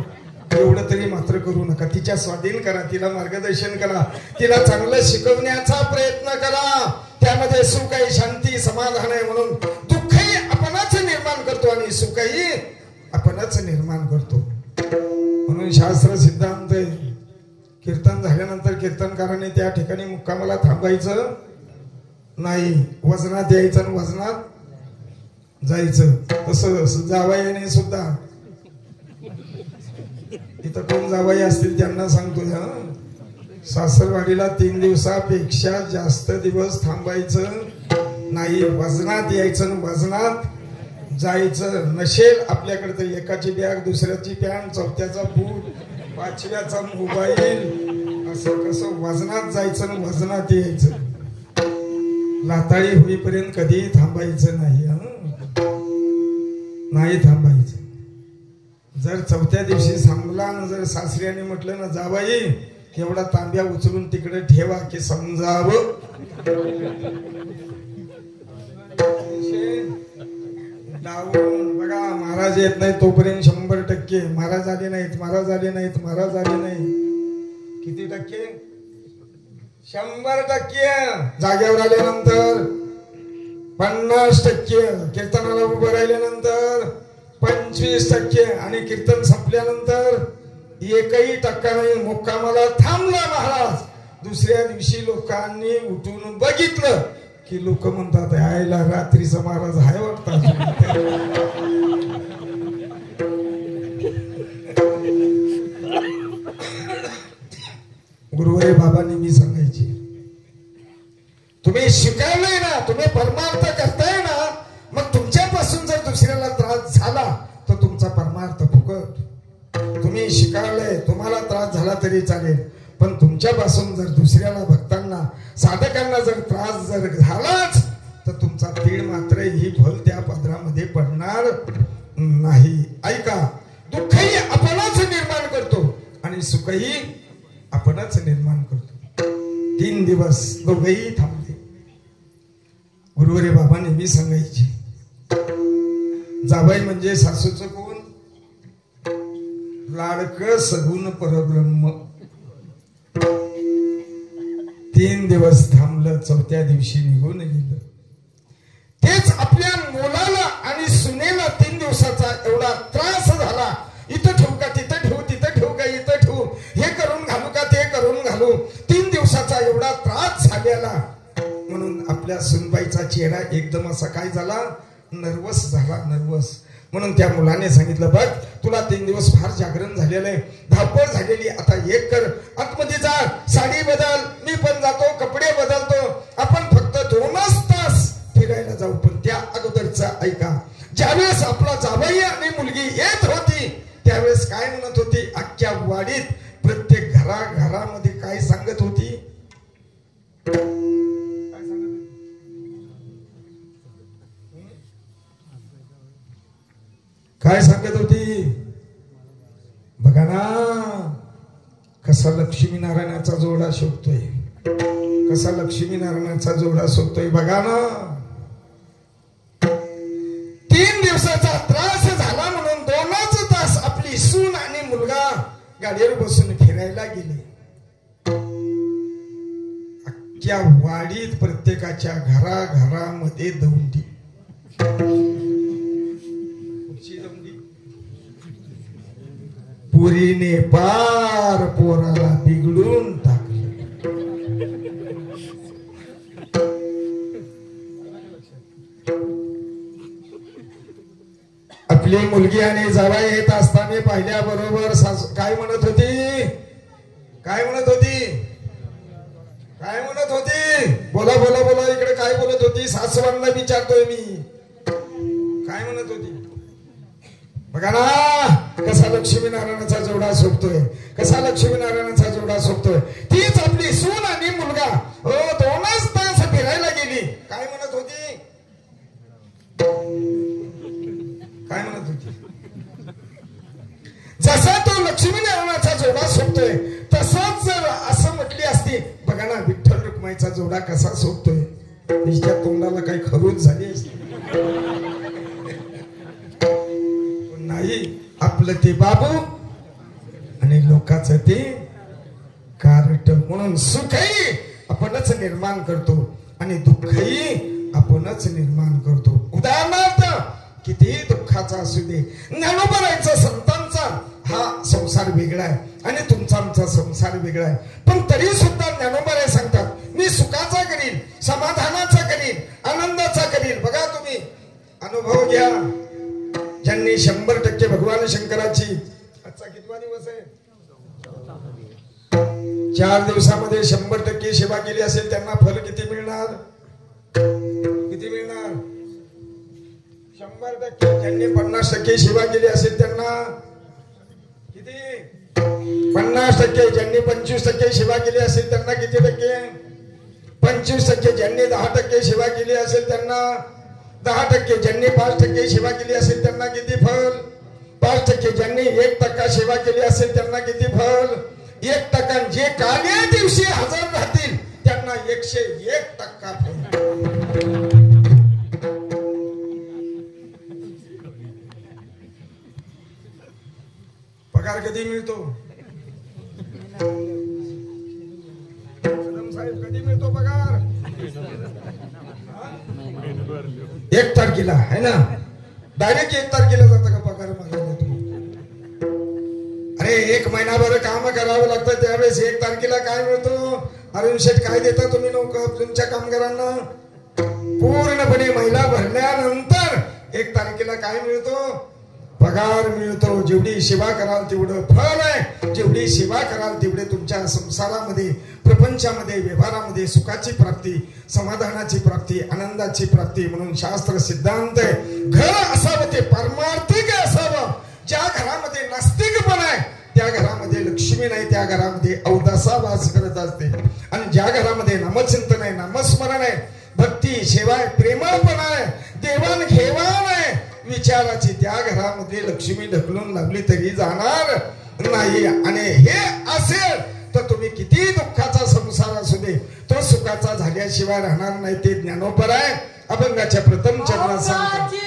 एवढं तरी मात्र करू नका. तिच्या स्वाधीन करा, तिला मार्गदर्शन करा, तिला चांगलं शिकवण्याचा प्रयत्न करा. त्यामध्ये सुख आहे, शांती, समाधान आहे. म्हणून दुःखही आपणच निर्माण करतो आणि सुखही आपणच निर्माण करतो. म्हणून शास्त्र सिद्धांत आहे, कीर्तन झाल्यानंतर कीर्तनकाराने त्या ठिकाणी मुक्कामाला थांबायचं नाही, वजनात यायचं आणि वजनात जायचं. तसं जावयाने सुद्धा, इथं कोण जावई असतील त्यांना सांगतो, सासरवाडीला 3 दिवसापेक्षा जास्त दिवस थांबायचं नाही, वजनात यायचं आणि वजनात जायचं. नसेल आपल्याकडे तर एकाची बॅग, दुसऱ्याची पॅन्ट, चौथ्याचा बूट, 5व्याचा मोबाईल, असं कसं वजनात जायचं आणि वजनात यायचं. लाताळी होईपर्यंत कधीही थांबायचं नाही, नाही थांबायचं. जर चौथ्या दिवशी सांगला ना, जर सासऱ्याने म्हटलं ना जाबाई एवढा तांब्या उचलून तिकडे ठेवा की समजावं, डावून बघा महाराज येत नाही तोपर्यंत 100%, महाराज आले नाहीत, महाराज आले नाहीत, महाराज आले नाही, किती टक्के? 100%. जागेवर आल्यानंतर 50%, कीर्तनाला उभं राहिल्यानंतर 25%, आणि कीर्तन संपल्यानंतर 1% नाही. मुक्कामाला थांबला महाराज. दुसऱ्या दिवशी लोकांनी उठून बघितलं की लोक म्हणतात आयला रात्रीचा महाराज हाय वाटतात. गुरुवारी बाबांनी मी सांगायची, तुम्ही शिकायलाय ना, तुम्ही परमार्थ करताय ना, मग तुमच्यापासून जर दुसऱ्याला त्रास झाला तर तुमचा परमार्थ फुकट. तुम्ही शिकायलाय, तुम्हाला त्रास झाला तरी चालेल, पण तुमच्यापासून जर दुसऱ्याला, भक्तांना, साधकांना जर त्रास जर झालाच तर तुमचा तीळ मात्र ही फल त्या पदरामध्ये पडणार नाही. ऐका, दुःखही आपणच निर्माण करतो आणि सुखही आपणच निर्माण करतो. 3 दिवस दोघेही थांबले. गुरुवारी बाबा नेहमी सांगायचे, जाबाई म्हणजे सासूचं कोण? लाडकं सगुण परब्रह्म. 3 दिवस थांबलं, चौथ्या दिवशी निघून गेलं. तेच आपल्या मुलाला आणि सुनेला 3 दिवसाचा एवढा त्रास झाला. इथं ठेवू का, तिथं ठेवू, तिथं ठेवू का, इथं ठेवू, हे करून घालू का, ते करून घालू, 3 दिवसाचा एवढा त्रास झालेला. म्हणून आपल्या सुनबाईचा चेहरा एकदम असा काय झाला, नर्वस झाला, नर्वस. म्हणून त्या मुलाने सांगितलं, बघ तुला 3 दिवस फार जागरण झालेलं आहे, धावपळ झालेली, आता एक कर, आतमध्ये जा, साडी बदल, मी पण जातो, कपडे बदलतो, आपण फक्त 2च तास फिरायला जाऊ. पण त्या अगोदरचा ऐका, ज्यावेळेस आपला जावई आणि मुलगी येत होती त्यावेळेस काय म्हणत होती? अख्ख्या वाडीत प्रत्येक घराघरामध्ये काय सांगत होती? काय सांगत होती? बघा ना कसा लक्ष्मीनारायणाचा जोडा शोभतोय, कसा लक्ष्मीनारायणाचा जोडा शोभतोय. बघा ना 3 दिवसाचा त्रास झाला म्हणून 2च तास आपली सून आणि मुलगा गाडीवर बसून फिरायला गेले. अख्ख्या वाडीत प्रत्येकाच्या घराघरामध्ये दौंडी. पुरीने पार पोराला बिघडून टाकलं. आपली मुलगी आणि जावई येत असताना पाहिल्याबरोबर काय म्हणत होती? काय म्हणत होती? काय म्हणत होती? बोला बोला बोला, इकडे काय बोलत होती? सासवांना विचारतोय मी, काय म्हणत होती? बघा ना कसा लक्ष्मीनारायणाचा जोडा शोभतोय, कसा लक्ष्मीनारायणाचा जोडा शोभतोय. तीच आपली सून आणि मुलगा 2च तास फिरायला गेली. काय म्हणत होती? काय म्हणत होती? जसा तो लक्ष्मीनारायणाचा जोडा शोभतोय तसाच जर असं म्हटली असती, बघा ना विठ्ठल रुक्माईचा जोडा कसा शोभतोय, तिच्या तोंडाला काही खरूच झाली असती. नाही, आपलं ते बाबू आणि लोकांचं ते कारट. म्हणून सुखही आपणच निर्माण करतो आणि दुःखही आपणच निर्माण करतो. उदाहरणार्थ कितीही दुःखाचा असू दे, ज्ञानोबरायचा संतांचा हा संसार वेगळा आहे आणि तुमचा आमचा संसार वेगळा आहे, पण तरी सुद्धा ज्ञानोबराय सांगतात मी सुखाचा करीन, समाधानाचा करीन, आनंदाचा करीन. बघा तुम्ही अनुभव घ्या, ज्यांनी 100% भगवान शंकराची, आजचा कितवा दिवस आहे? 4 दिवसामध्ये 100% सेवा केली असेल त्यांना फल किती मिळणार? किती मिळणार? 100%. ज्यांनी 50% सेवा केली असेल त्यांना किती? 50%. ज्यांनी 25% सेवा केली असेल त्यांना किती टक्के? 25%. ज्यांनी 10% सेवा केली असेल त्यांना 10%. ज्यांनी 5% सेवा केली असेल त्यांना किती फल? 5% ज्यांनी 1% सेवा केली असेल त्यांना किती फल? 1%. जे काल्या दिवशी हजर राहतील त्यांना 101% फल. पगार कधी मिळतो? साहेब कधी मिळतो पगार? 1 तारखेला आहे ना. डायरेक्ट 1 तारखेला जातं का पगार मागायला तुम्ही? अरे 1 महिनाभर काम करावं लागतं त्यावेळेस 1 तारखेला काय मिळतो? अरुण शेठ काय देता तुम्ही नोकर तुमच्या कामगारांना? पूर्णपणे महिला भरल्यानंतर 1 तारखेला काय मिळतो? पगार मिळतो. जेवढी सेवा कराल तेवढं फळ आहे. जेवढी सेवा कराल तेवढे तुमच्या संसारामध्ये प्रपंचामध्ये व्यवहारामध्ये सुखाची प्राप्ती, समाधानाची प्राप्ती, आनंदाची प्राप्ती. म्हणून शास्त्र सिद्धांत आहे घर असावं ते पारमार्थिक असावं. ज्या घरामध्ये नास्तिकपण आहे त्या घरामध्ये लक्ष्मी नाही, त्या घरामध्ये अवदासा वास करत असते. आणि ज्या घरामध्ये नामचिंतन आहे, नामस्मरण आहे, भक्ती सेवा आहे, प्रेमळपण आहे, देवाण घेवाण आहे विचाराची, त्या घरामध्ये लक्ष्मी ढकलून लावली तरी जाणार नाही. आणि हे असेल तर तुम्ही किती दुःखाचा संसार असू दे तो सुखाचा झाल्याशिवाय राहणार नाही. ते ज्ञानोपर आहे. अभंगाच्या प्रथम चरणात सांगतो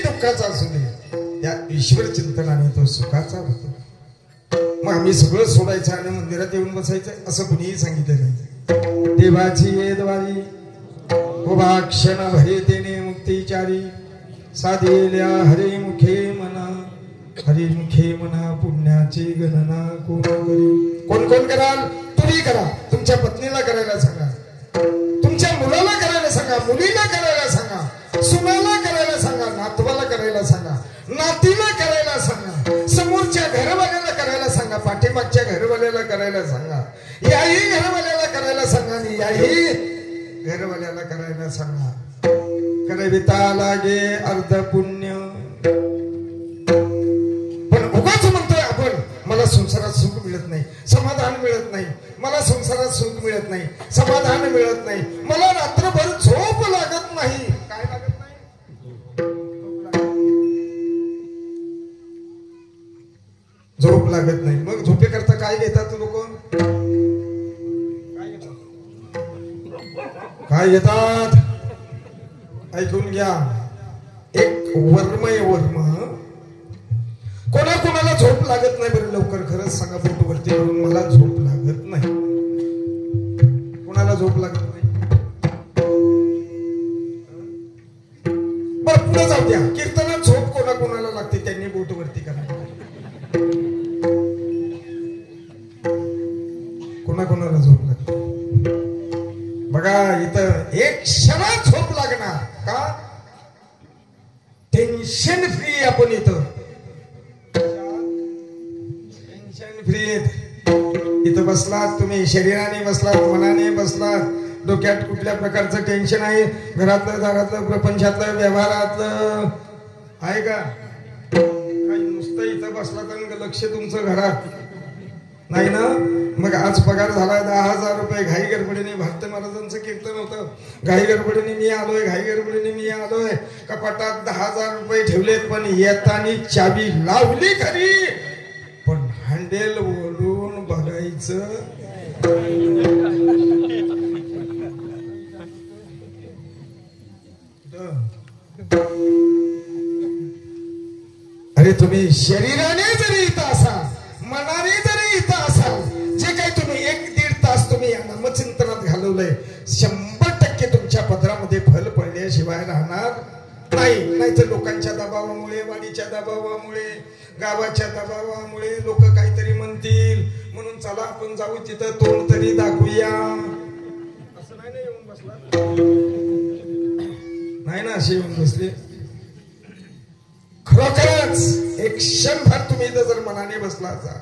दुःखाचा असू दे, त्या ईश्वर चिंतनाने तो सुखाचा होतो. मग आम्ही सगळं सोडायचं आणि मंदिरात येऊन बसायचं असं कुणीही सांगितलं नाही. देवाची येदवारी उभा क्षण भरे तेने मुक्तिचारी साधेल्या हरे मुखे मना हरिमुखे म्हणा पुण्याची गणना कोण करी? कोण कोण कराल? तुम्ही करा. तुमच्या पत्नीला करायला सांगा, तुमच्या मुलाला करायला सांगा, मुलीला करायला सांगा, सुनाला करायला सांगा, नातवाला करायला सांगा, नातीला करायला सांगा, समोरच्या घरवाल्याला करायला सांगा, पाठीमागच्या घरवाल्याला करायला सांगा, याही घरवाल्याला करायला सांगा आणि याही घरवाल्याला करायला सांगा. करविता लागे अर्ध पुण्य. पण उगाच म्हणतोय आपण मला संसारात सुख मिळत नाही, समाधान मिळत नाही, मला संसारात सुख मिळत नाही, समाधान मिळत नाही, मला रात्रभर झोप लागत नाही. काय लागत नाही? झोप लागत नाही. मग झोपेकरता काय घेतात लोक? काय घेतात? ऐकून घ्या. एक वर्म आहे, वर्म. कोणाकोणाला झोप लागत नाही बरं लवकर? खरंच सांगा पोटवरती करून, मला झोप लागत नाही. कोणाला झोप लागत नाही? बरं पुढे जाऊ द्या. कीर्तनात झोप कोणाकोणाला लागते त्यांनी बोटवरती करा. कोणाकोणाला झोप लागते बघा. इथं एक क्षणात झोप लागणार का? टेन्शन फ्री आपण इथं, टेन्शन फ्री. इथं बसलात तुम्ही, शरीराने बसलात, मनाने बसलात, डोक्यात कुठल्या प्रकारचं टेन्शन आहे? घरातलं, दारातलं, प्रपंचातलं, व्यवहारातलं आहे का? काही नुसतं इथं बसला तर लक्ष तुमचं घरात नाही ना? मग आज पगार झाला 10,000 रुपये. घाई गडबडीने भारती महाराजांचं कीर्तन होतं. घाई गडबडीने मी आलोय, घाई गडबडीने मी आलोय. कपाटात 10,000 रुपये ठेवलेत, पण येताना चाबी लावली खरी, पण हँडेल ओढून बघायचं. अरे तुम्ही शरीराने जरी इथं असाल, मनाने जरी इथं असाल, जे काही तुम्ही 1-1.5 तास तुम्ही या नामचिंतनात घालवलंय, 100% तुमच्या पदरामध्ये फल पडल्याशिवाय राहणार नाही. नाहीतर लोकांच्या दबावामुळे, वाडीच्या दबावामुळे, गावाच्या दबावामुळे लोक काहीतरी म्हणतील म्हणून चला आपण जाऊ तिथं तोंड तरी दाखवूया. असं नाही ना येऊन बसला, नाही ना असे येऊन बसले. खरोखरच एक क्षणभर तुम्ही इथं जर मनाने बसला असाल,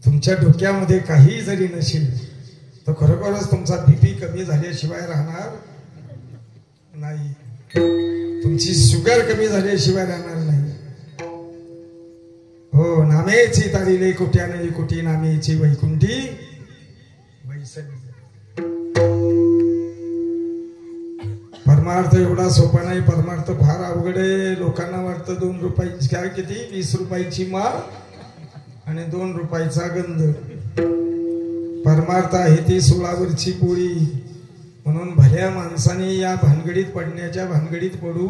तुमच्या डोक्यामध्ये काही जरी नसेल तर खरोखरच तुमचा बीपी कमी झाल्याशिवाय राहणार नाही, तुमची शुगर कमी झाल्याशिवाय राहणार नाही. हो, नामेची तारीले कोट्याने कोटी, नामेची वैकुंठी वैसली. परमार्थ एवढा सोपा नाही, परमार्थ फार अवघड आहे. लोकांना वाटतं 2 रुपयाची काय, किती 20 रुपयाची माळ आणि 2 रुपयाचा गंध. परमार्थ आहे ती 16 पोळी. म्हणून भल्या माणसाने या भानगडीत पडण्याच्या भानगडीत पडू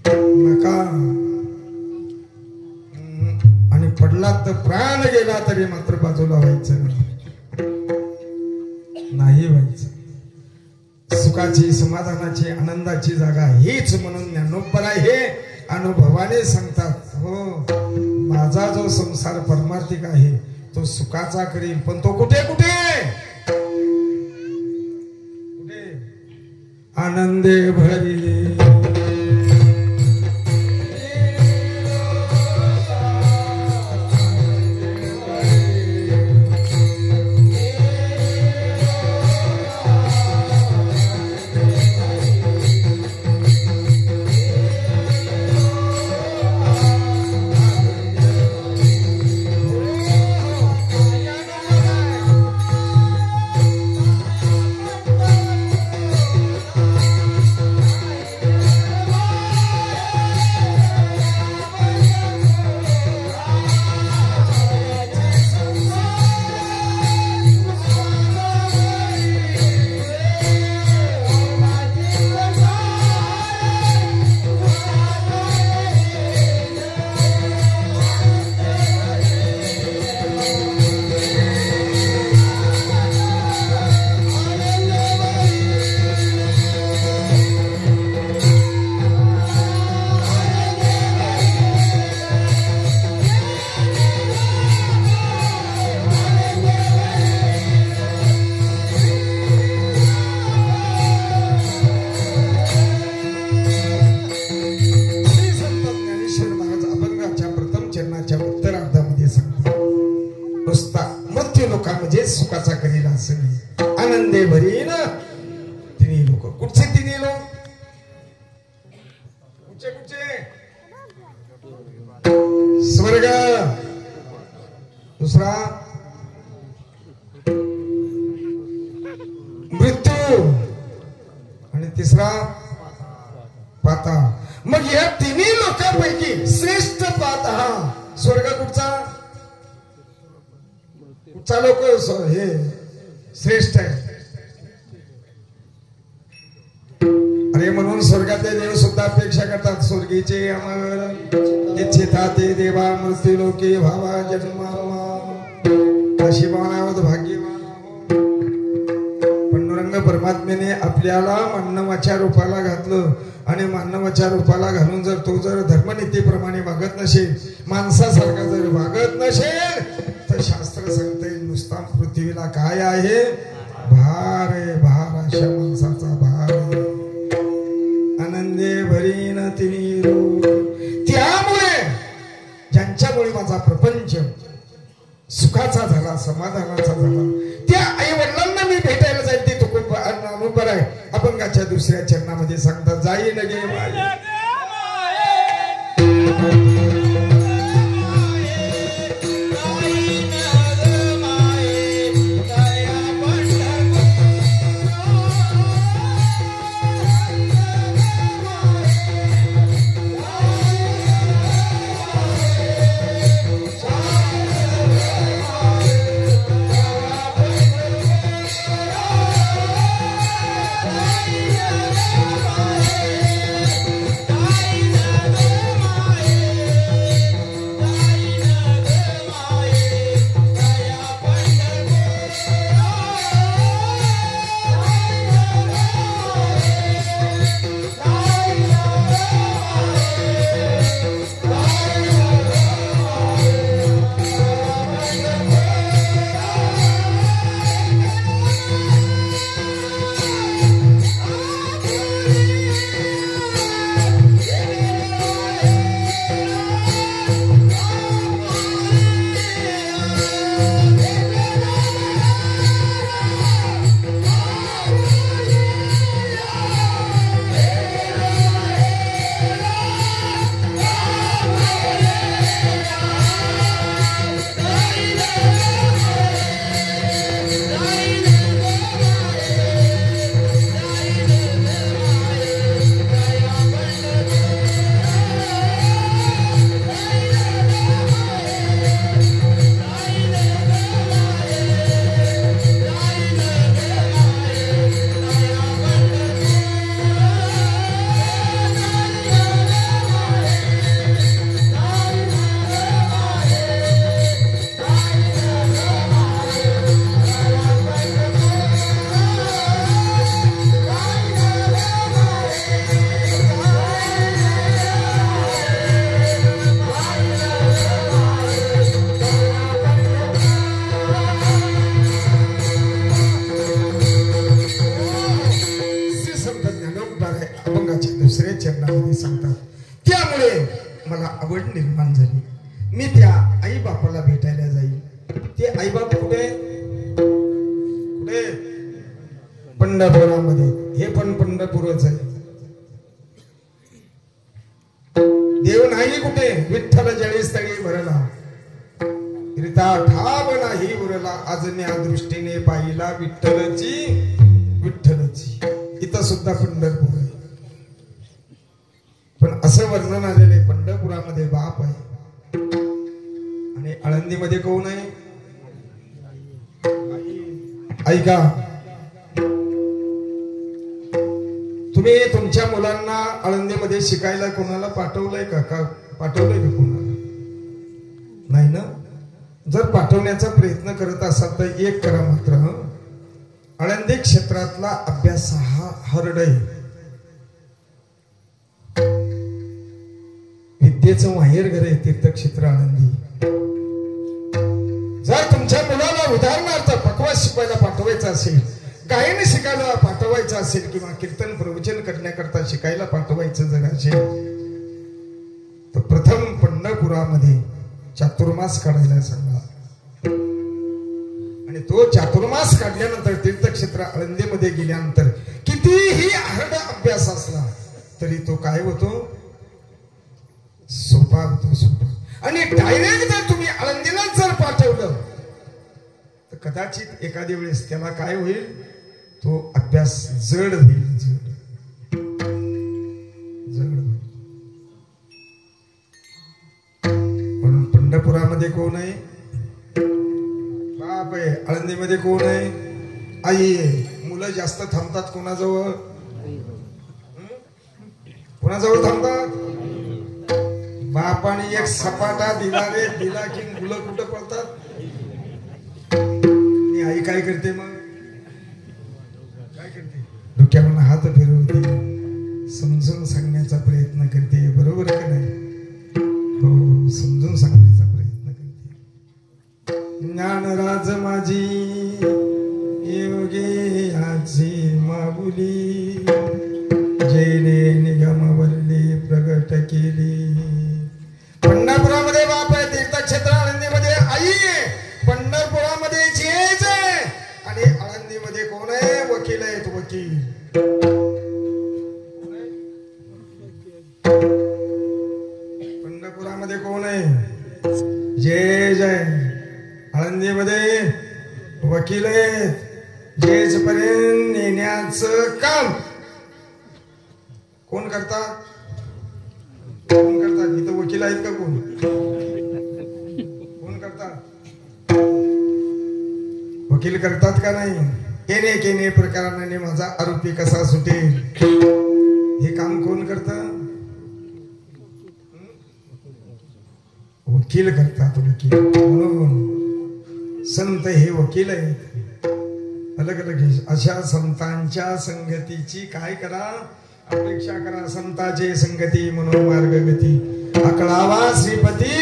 नका. आणि पडलात तर प्राण गेला तरी मात्र बाजूला व्हायचं नाही व्हायचं. सुखाची, समाधानाची, आनंदाची जागा हीच म्हणून ज्ञानोबा हे अनुभवाने सांगतात. हो, माझा जो संसार परमार्थिक आहे तो सुखाचा करील, पण तो कुठे कुठे कुठे आनंदे भरिले. नुसता मृत्यू लोका म्हणजे सुखाचा करील असं नाही. आनंदे भरीन तिन्ही लोक. कुठचे तिन्ही लोक? कुठचे कुठचे? स्वर्ग, दुसरा मृत्यू आणि तिसरा पाताळ. मग या तिन्ही लोकांपैकी श्रेष्ठ पाताळ स्वर्ग कुठचा? कुठचा लोक हे श्रेष्ठ आहे? अरे म्हणून स्वर्गातले देव सुद्धा अपेक्षा करतात स्वर्गीचे अमर इच्छिता ते देवा मृत्यू लोके भावा जन्मा नशिबानावत भाग्यवान. पांडुरंग परमात्म्याने आपल्याला मानवाच्या रूपाला घातलं आणि मानवाच्या रूपाला घालून जर धर्मनीतीप्रमाणे वागत नसेल, माणसासारखा जर वागत नसेल, तर शास्त्र सांगते नुसता पृथ्वीला काय आहे? भार आहे. भार अशा माणसाचा भार आहे. आनंदे भरीन तिन्ही लोक. त्यामुळे ज्यांच्यामुळे माझा प्रपंच सुखाचा झाला, समाधानाचा झाला, त्या आई वडिलांना मी भेटायला जाईल ते तो खूप अनुपर आहे. अभंगाच्या दुसऱ्या चरणामध्ये सांगतात जाईन गे माये. सांगतात. त्यामुळे मला आवड निर्माण झाली. मी त्या आई बापाला भेटायला जाईल. ते आई बाप कुठे? कुठे? पंढरपुरामध्ये. हे पण पंढरपूरच आहे. देव नाही कुठे? विठ्ठल जळी स्थळी भरला रिता ठाव नाही उरला आजन्या दृष्टीने पाहिला विठ्ठलची विठ्ठलची. इथं सुद्धा पंढरपूर आहे. पण असं वर्णन आलेलं आहे पंढरपुरामध्ये बाप आहे आणि आळंदीमध्ये कोण आहे? ऐका, तुम्ही तुमच्या मुलांना आळंदीमध्ये शिकायला कोणाला पाठवलंय का? पाठवलंय का कोणाला? नाही ना. जर पाठवण्याचा प्रयत्न करत असाल तर एक करा मात्र, आळंदी क्षेत्रातला अभ्यास हा हरड आहे. विद्येचं माहेर घर आहे तीर्थक्षेत्र आळंदी. जर तुमच्या मुलाला उदाहरणार्थ पकवास शिकवायला पाठवायचं असेल, गायन शिकायला पाठवायचं असेल किंवा कीर्तन प्रवचन करण्याकरता शिकायला पाठवायचं जर असेल तर प्रथम पंढरपुरामध्ये चातुर्मास काढायला सांगा. तो चातुर्मास काढल्यानंतर तीर्थक्षेत्र आळंदीमध्ये गेल्यानंतर कितीही हार्ड अभ्यास असला तरी तो काय होतो, सोपा होतो, सोपा. आणि डायरेक्ट जर तुम्ही आळंदीला जर पाठवलं तर कदाचित एखाद्या वेळेस त्याला काय होईल, तो अभ्यास जड होईल, जड होईल. म्हणून पंढरपुरामध्ये कोण आहे, बाप आहे. आळंदीमध्ये कोण आहे, आई आहे. मुलं जास्त थांबतात कोणाजवळ, कोणाजवळ थांबतात, बापाने एक सपाटा दिला रे, दिला की मुलं कुठं पळतात. आणि आई काय करते, मग काय करते, डोक्यावर हात फिरवते, समजून सांगण्याचा प्रयत्न करते. बरोबर का नाही, हो, समजून सांगण्याचा प्रयत्न करते. ज्ञानराज माझी योगे आजी माबुली, जेने निगमवल्ली प्रगट केली. पंढरपुरामध्ये बाप आहे, तीर्थक्षेत्र आळंदीमध्ये आई आहे, पंढरपुरामध्ये जेज आहे, आणि आळंदीमध्ये कोण आहे, वकील आहेत, वकील. पंढरपुरामध्ये कोण आहे, जेज आहे, आळंदीमध्ये वकील आहेत. जेज पर्यंत नेण्याचं काम कोण करतात, कोण करतात, इथं वकील आहेत का, कोण कोण करतात, वकील करतात का नाही. केने केने प्रकाराने माझा आरोपी कसा सुटेल, हे काम कोण करत, वकील करतात, वकील. म्हणून संत हे वकील आहेत. अलग अलग अशा संतांच्या संगतीची काय करा, अपेक्षा करा. संताचे संगती म्हणून मार्गगती, आकळावा श्रीपती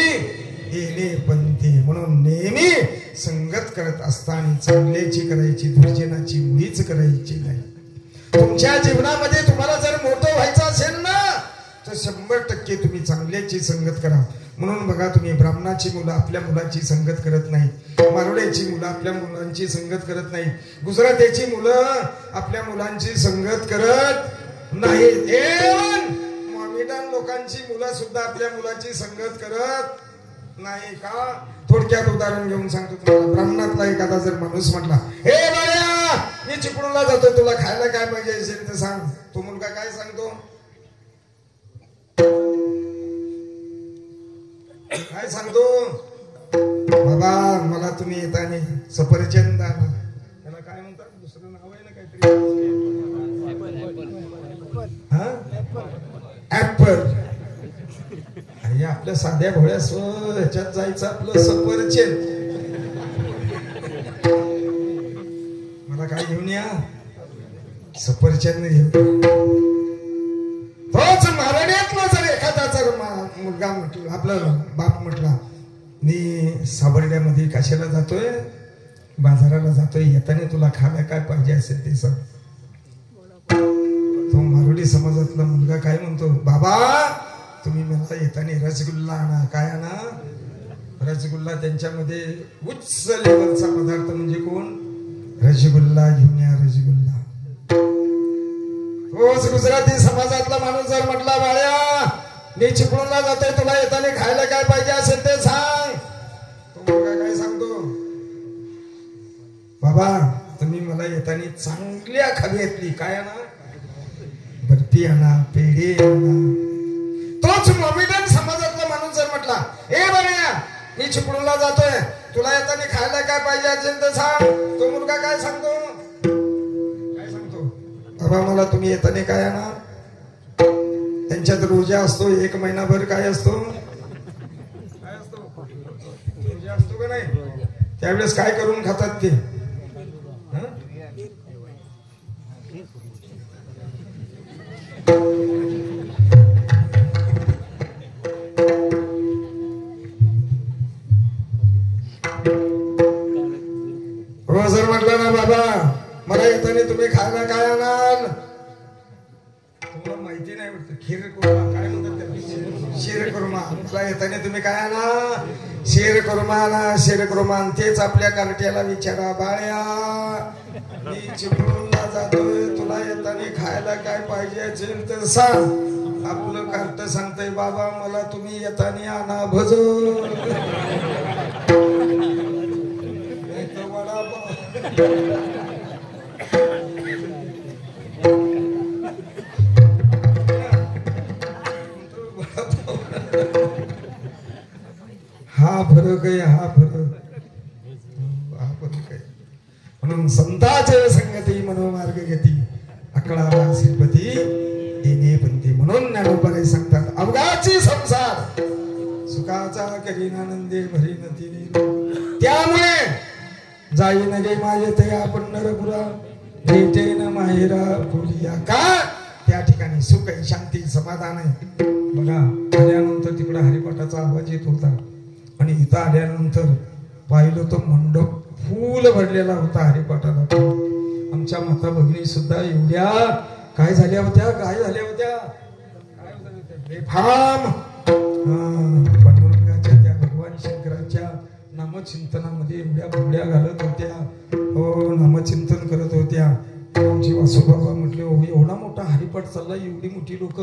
येणे पंथी. म्हणून नेहमी संगत करत असताना चांगल्याची करायची, दुर्जनाची मुळीच करायची नाही. तुमच्या जीवनामध्ये तुम्हाला जर मोठं व्हायचं असेल ना, तर 100% तुम्ही चांगल्याची संगत करा. म्हणून बघा, तुम्ही ब्राह्मणाची मुलं आपल्या मुलाची संगत करत नाही, मारवाड्याची मुलं आपल्या मुलांची संगत करत नाही, गुजरात्याची मुलं आपल्या मुलांची संगत करत नाही, मॉमेडन लोकांची मुलं सुद्धा आपल्या मुलाची संगत करत नाही. का, थोडक्यात उदाहरण घेऊन सांगतो तुम्हाला. ब्राह्मणातला एखादा जर माणूस म्हटला, हे बाळ्या मी चिपळूणला जातो, तुला खायला काय पाहिजे असेल तर सांग. तो मुलगा काय सांगतो, काय सांगतो, बाबा मला तुम्ही येताना सफरचंद आणा. त्याला काय म्हणतात, दुसरं नाव आहे ना काहीतरी, ऍपल. अरे आपल्या साध्या भोळ्या ह्याच्यात जायचं आपलं सफरचंद. मला काय घेऊन या, सफरचंद घेऊन. तोच महाराष्ट्रातला जर एखादा जर मुलगा म्हटला, आपला बाप म्हटला, मी सावर्ड्यामध्ये कशाला जातोय, बाजाराला जातोय, येताना तुला खायला काय पाहिजे असेल ते सांग. तो मारुडी समाजातला मुलगा काय म्हणतो, बाबा तुम्ही मला येताना रसगुल्ला आणा. काय आणा, रसगुल्ला. त्यांच्यामध्ये उच्च लेवलचा पदार्थ म्हणजे कोण, रसगुल्ला घेऊन या, रसगुल्ला. रोज गुजराती समाजातला माणूस जर म्हटला, बाळ्या मी चिपळूणला जातोय, तुला येताना खायला काय पाहिजे असेल ते सांग. तो मुलगा काय सांगतो, बाबा तुम्ही मला येताना चांगल्या खव्यातली काय आणा, बर्फी आणा, पेढे आणा. तोच मॉमेडन समाजातला माणूस जर म्हटला, ए बाळ्या मी चिपळूणला जातोय, तुला येताना खायला काय पाहिजे असेल ते सांग. तो मुलगा काय सांगतो, बाबा मला तुम्ही येताना काय आणा. त्यांच्यात रोजा असतो, 1 महिनाभर काय असतो, काय असतो, रोजा असतो का नाही. त्यावेळेस काय करून खातात ते, रोज जर म्हटलं ना, बाबा मला येताना तुम्ही खायला काय आणाल, तुम्हाला माहिती नाही वाटतं, खीर कुर्मा काय म्हणतात, शीर कुर्मा. मला येताना तुम्ही काय आणा, शेर कुर्मान तेच आपल्या कार्ट्याला विचारा, बाळ्या मी चिपळूणला जातोय, तुला येताना खायला काय पाहिजे असेल तर सांग. आपलं कार्ट सांगतंय, बाबा मला तुम्ही येताना आणा भज हा फरक आहे, हा फरक आहे. म्हणून संताचे संगती मनोमार्ग गती अकळाला श्रीपती येणे पंथी. म्हणून ज्ञानोबा सांगतात, अवघाची संसार सुखाचा करीन आनंदे भरीन तिने. त्यामुळे जाईन गे मायेतया पंढरपुरा भेटेन माहेरा बोलिया. का त्या ठिकाणी सुख आहे, शांती, समाधान आहे. बघा आल्यानंतर तिकडे हरिपाठाचा आवाज येत होता आणि इथं आल्यानंतर पाहिलं तो मंडप फुल भरलेला होता हरिपाठाला. आमच्या माता भगिनी सुद्धा एवढ्या काय झाल्या होत्या बेफाम पांडुरंगाच्या त्या भगवान शंकराच्या नामचिंतनामध्ये एवढ्या बुगड्या घालत होत्या, हो नामचिंतन करत होत्या. आमचे वासुबाबा म्हटले, हो एवढा मोठा हरिपाठ चालला, एवढी मोठी लोक.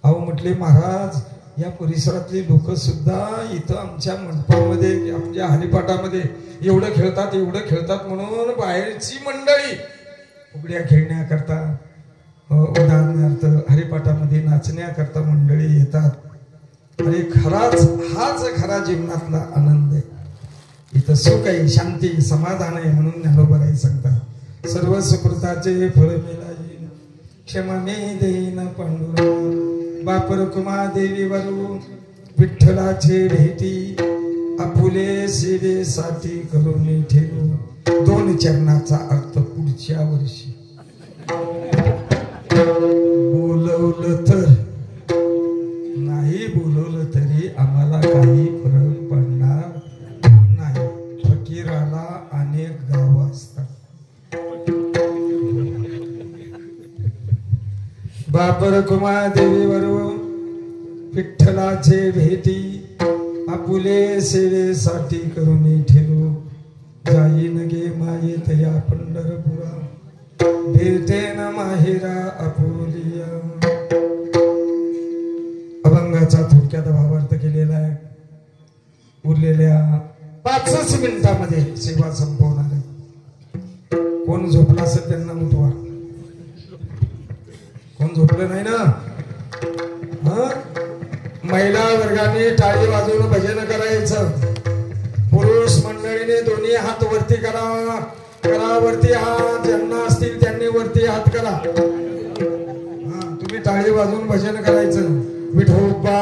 अहो म्हटले, महाराज या परिसरातली लोक सुद्धा इथं आमच्या मंडपामध्ये आमच्या हरिपाठामध्ये एवढं खेळतात म्हणून बाहेरची मंडळी उघड्या खेळण्याकरता, उदाहरणार्थ हरिपाठामध्ये नाचण्याकरता मंडळी येतात. अरे हाच खरा जीवनातला आनंद आहे. इथं सुख आहे, शांती, समाधान आहे. म्हणून ज्ञानोबा सांगतात, सर्व सुकृताचे फळ मिळाईल क्षमा मे देईन पांडुरंग. बापर कुमा देवी वरू विठ्ठलाचे भेटी आपुले सेवेसाठी करून ठेवू. 2 चरणाचा अर्थ पुढच्या वर्षी. बोलवलं तर नाही, बोलवलं तरी आम्हाला काही फरक पडणार नाही. फकीराला अनेक गाव असतात. बापर कुमा देवीवरून विठ्ठलाचे भेटी आपुले सेवेसाठी करून ठेवू. जाईन गे मायेत या पंढरपुरा भेटेन माहेरा आपुलिया. अभंगाचा थोडक्यात भावार्थ केलेला आहे. उरलेल्या 5 मिनिटांमध्ये सेवा संपवणार आहे. कोण झोपला असेल त्यांना उठवा. कोण झोपलं नाही ना? महिला वर्गाने टाळी वाजवून भजन करायचं. पुरुष मंडळीने दोन्ही हात वरती करा. वरती हात ज्यांना असतील त्यांनी वरती हात करा. तुम्ही टाळी वाजवून भजन करायचं. विठोबा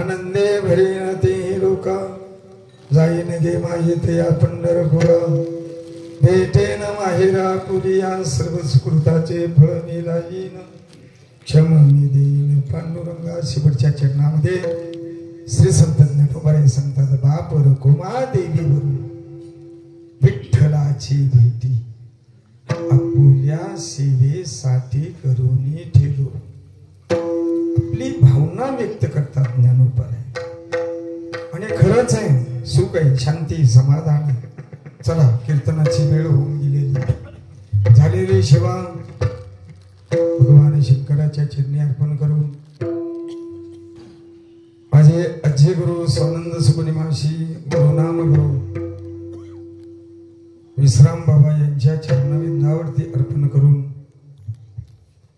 आनंदे भरीन ते लोका जाईन गे माझे ते पंढरपुरा भेटेन माहेरा पुरिया सर्व सुकृताचे फळ मी लाईन क्षम मी देईन पांडुरंगा शेवटच्या चरणामध्ये श्री संत ज्ञानोबाई सांगतात बाप रकुमा देवीवरून विठ्ठलाची भेटी आपुल्या सेवेसाठी करूनी ठेलो आपली भावना व्यक्त करतात ज्ञानोबाई आणि खरंच आहे सुख आहे शांती समाधान आहे. चला कीर्तनाची वेळ होऊन गेलेली झालेली सेवा भगवान शंकराच्या चरणी अर्पण करून माझे अज्जे गुरु स्वानंद सुखनिमाशी गुरुनाम गुरु विश्राम बाबा यांच्या चरणविंदावरती अर्पण करून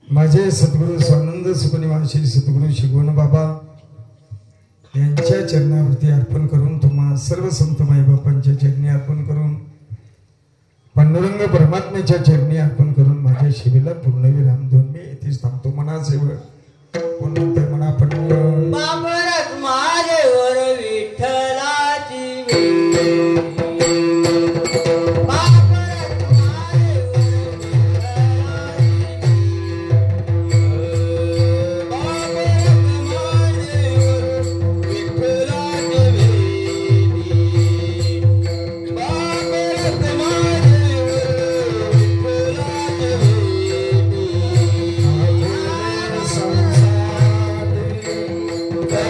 माझे सद्गुरु स्वानंद सुखनिवासी सद्गुरु शिगोन बाबा यांच्या चरणावरती अर्पण करून तुम्हा सर्व संत माईबापांच्या चरणी अर्पण करून पांडुरंग परमात्म्याच्या चरणी अर्पण करून माझ्या शिवेला पूर्णविराम देऊन मी इथेच थांबतो. मना सेवळ कोण म्हणते म्हणा पण माझ्यावर विठ्ठलाची संसार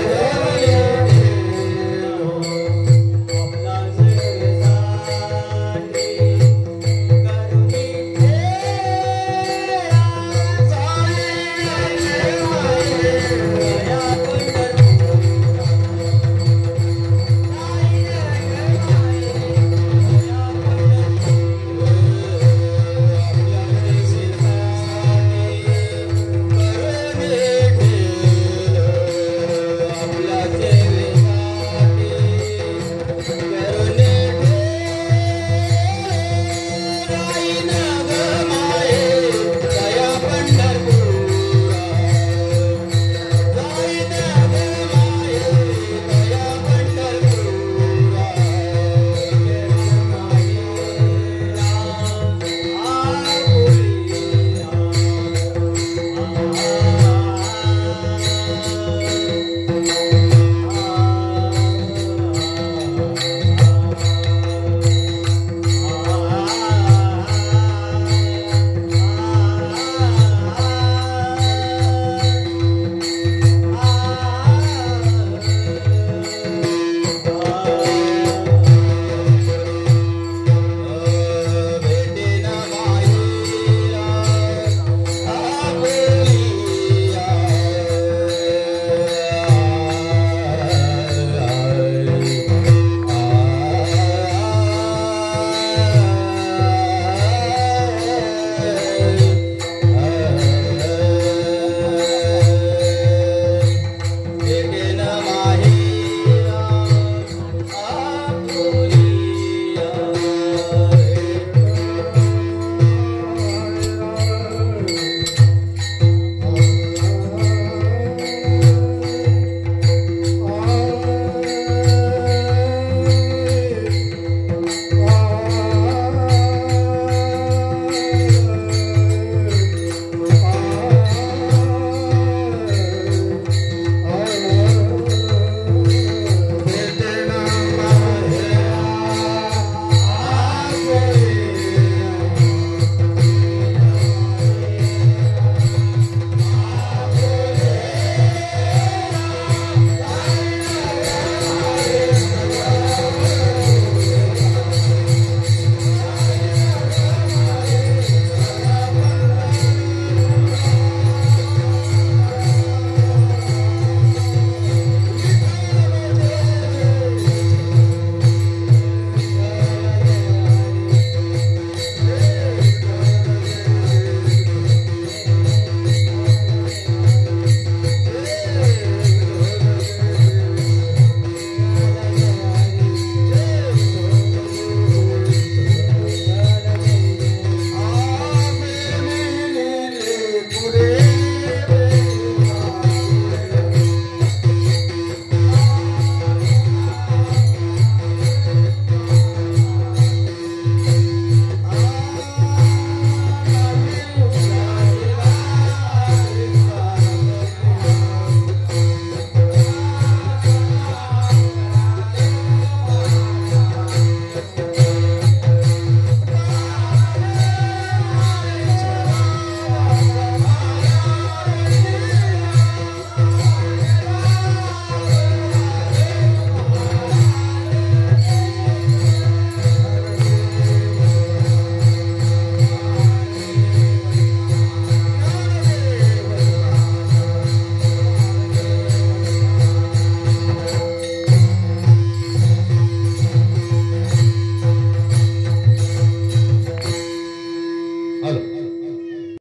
आलो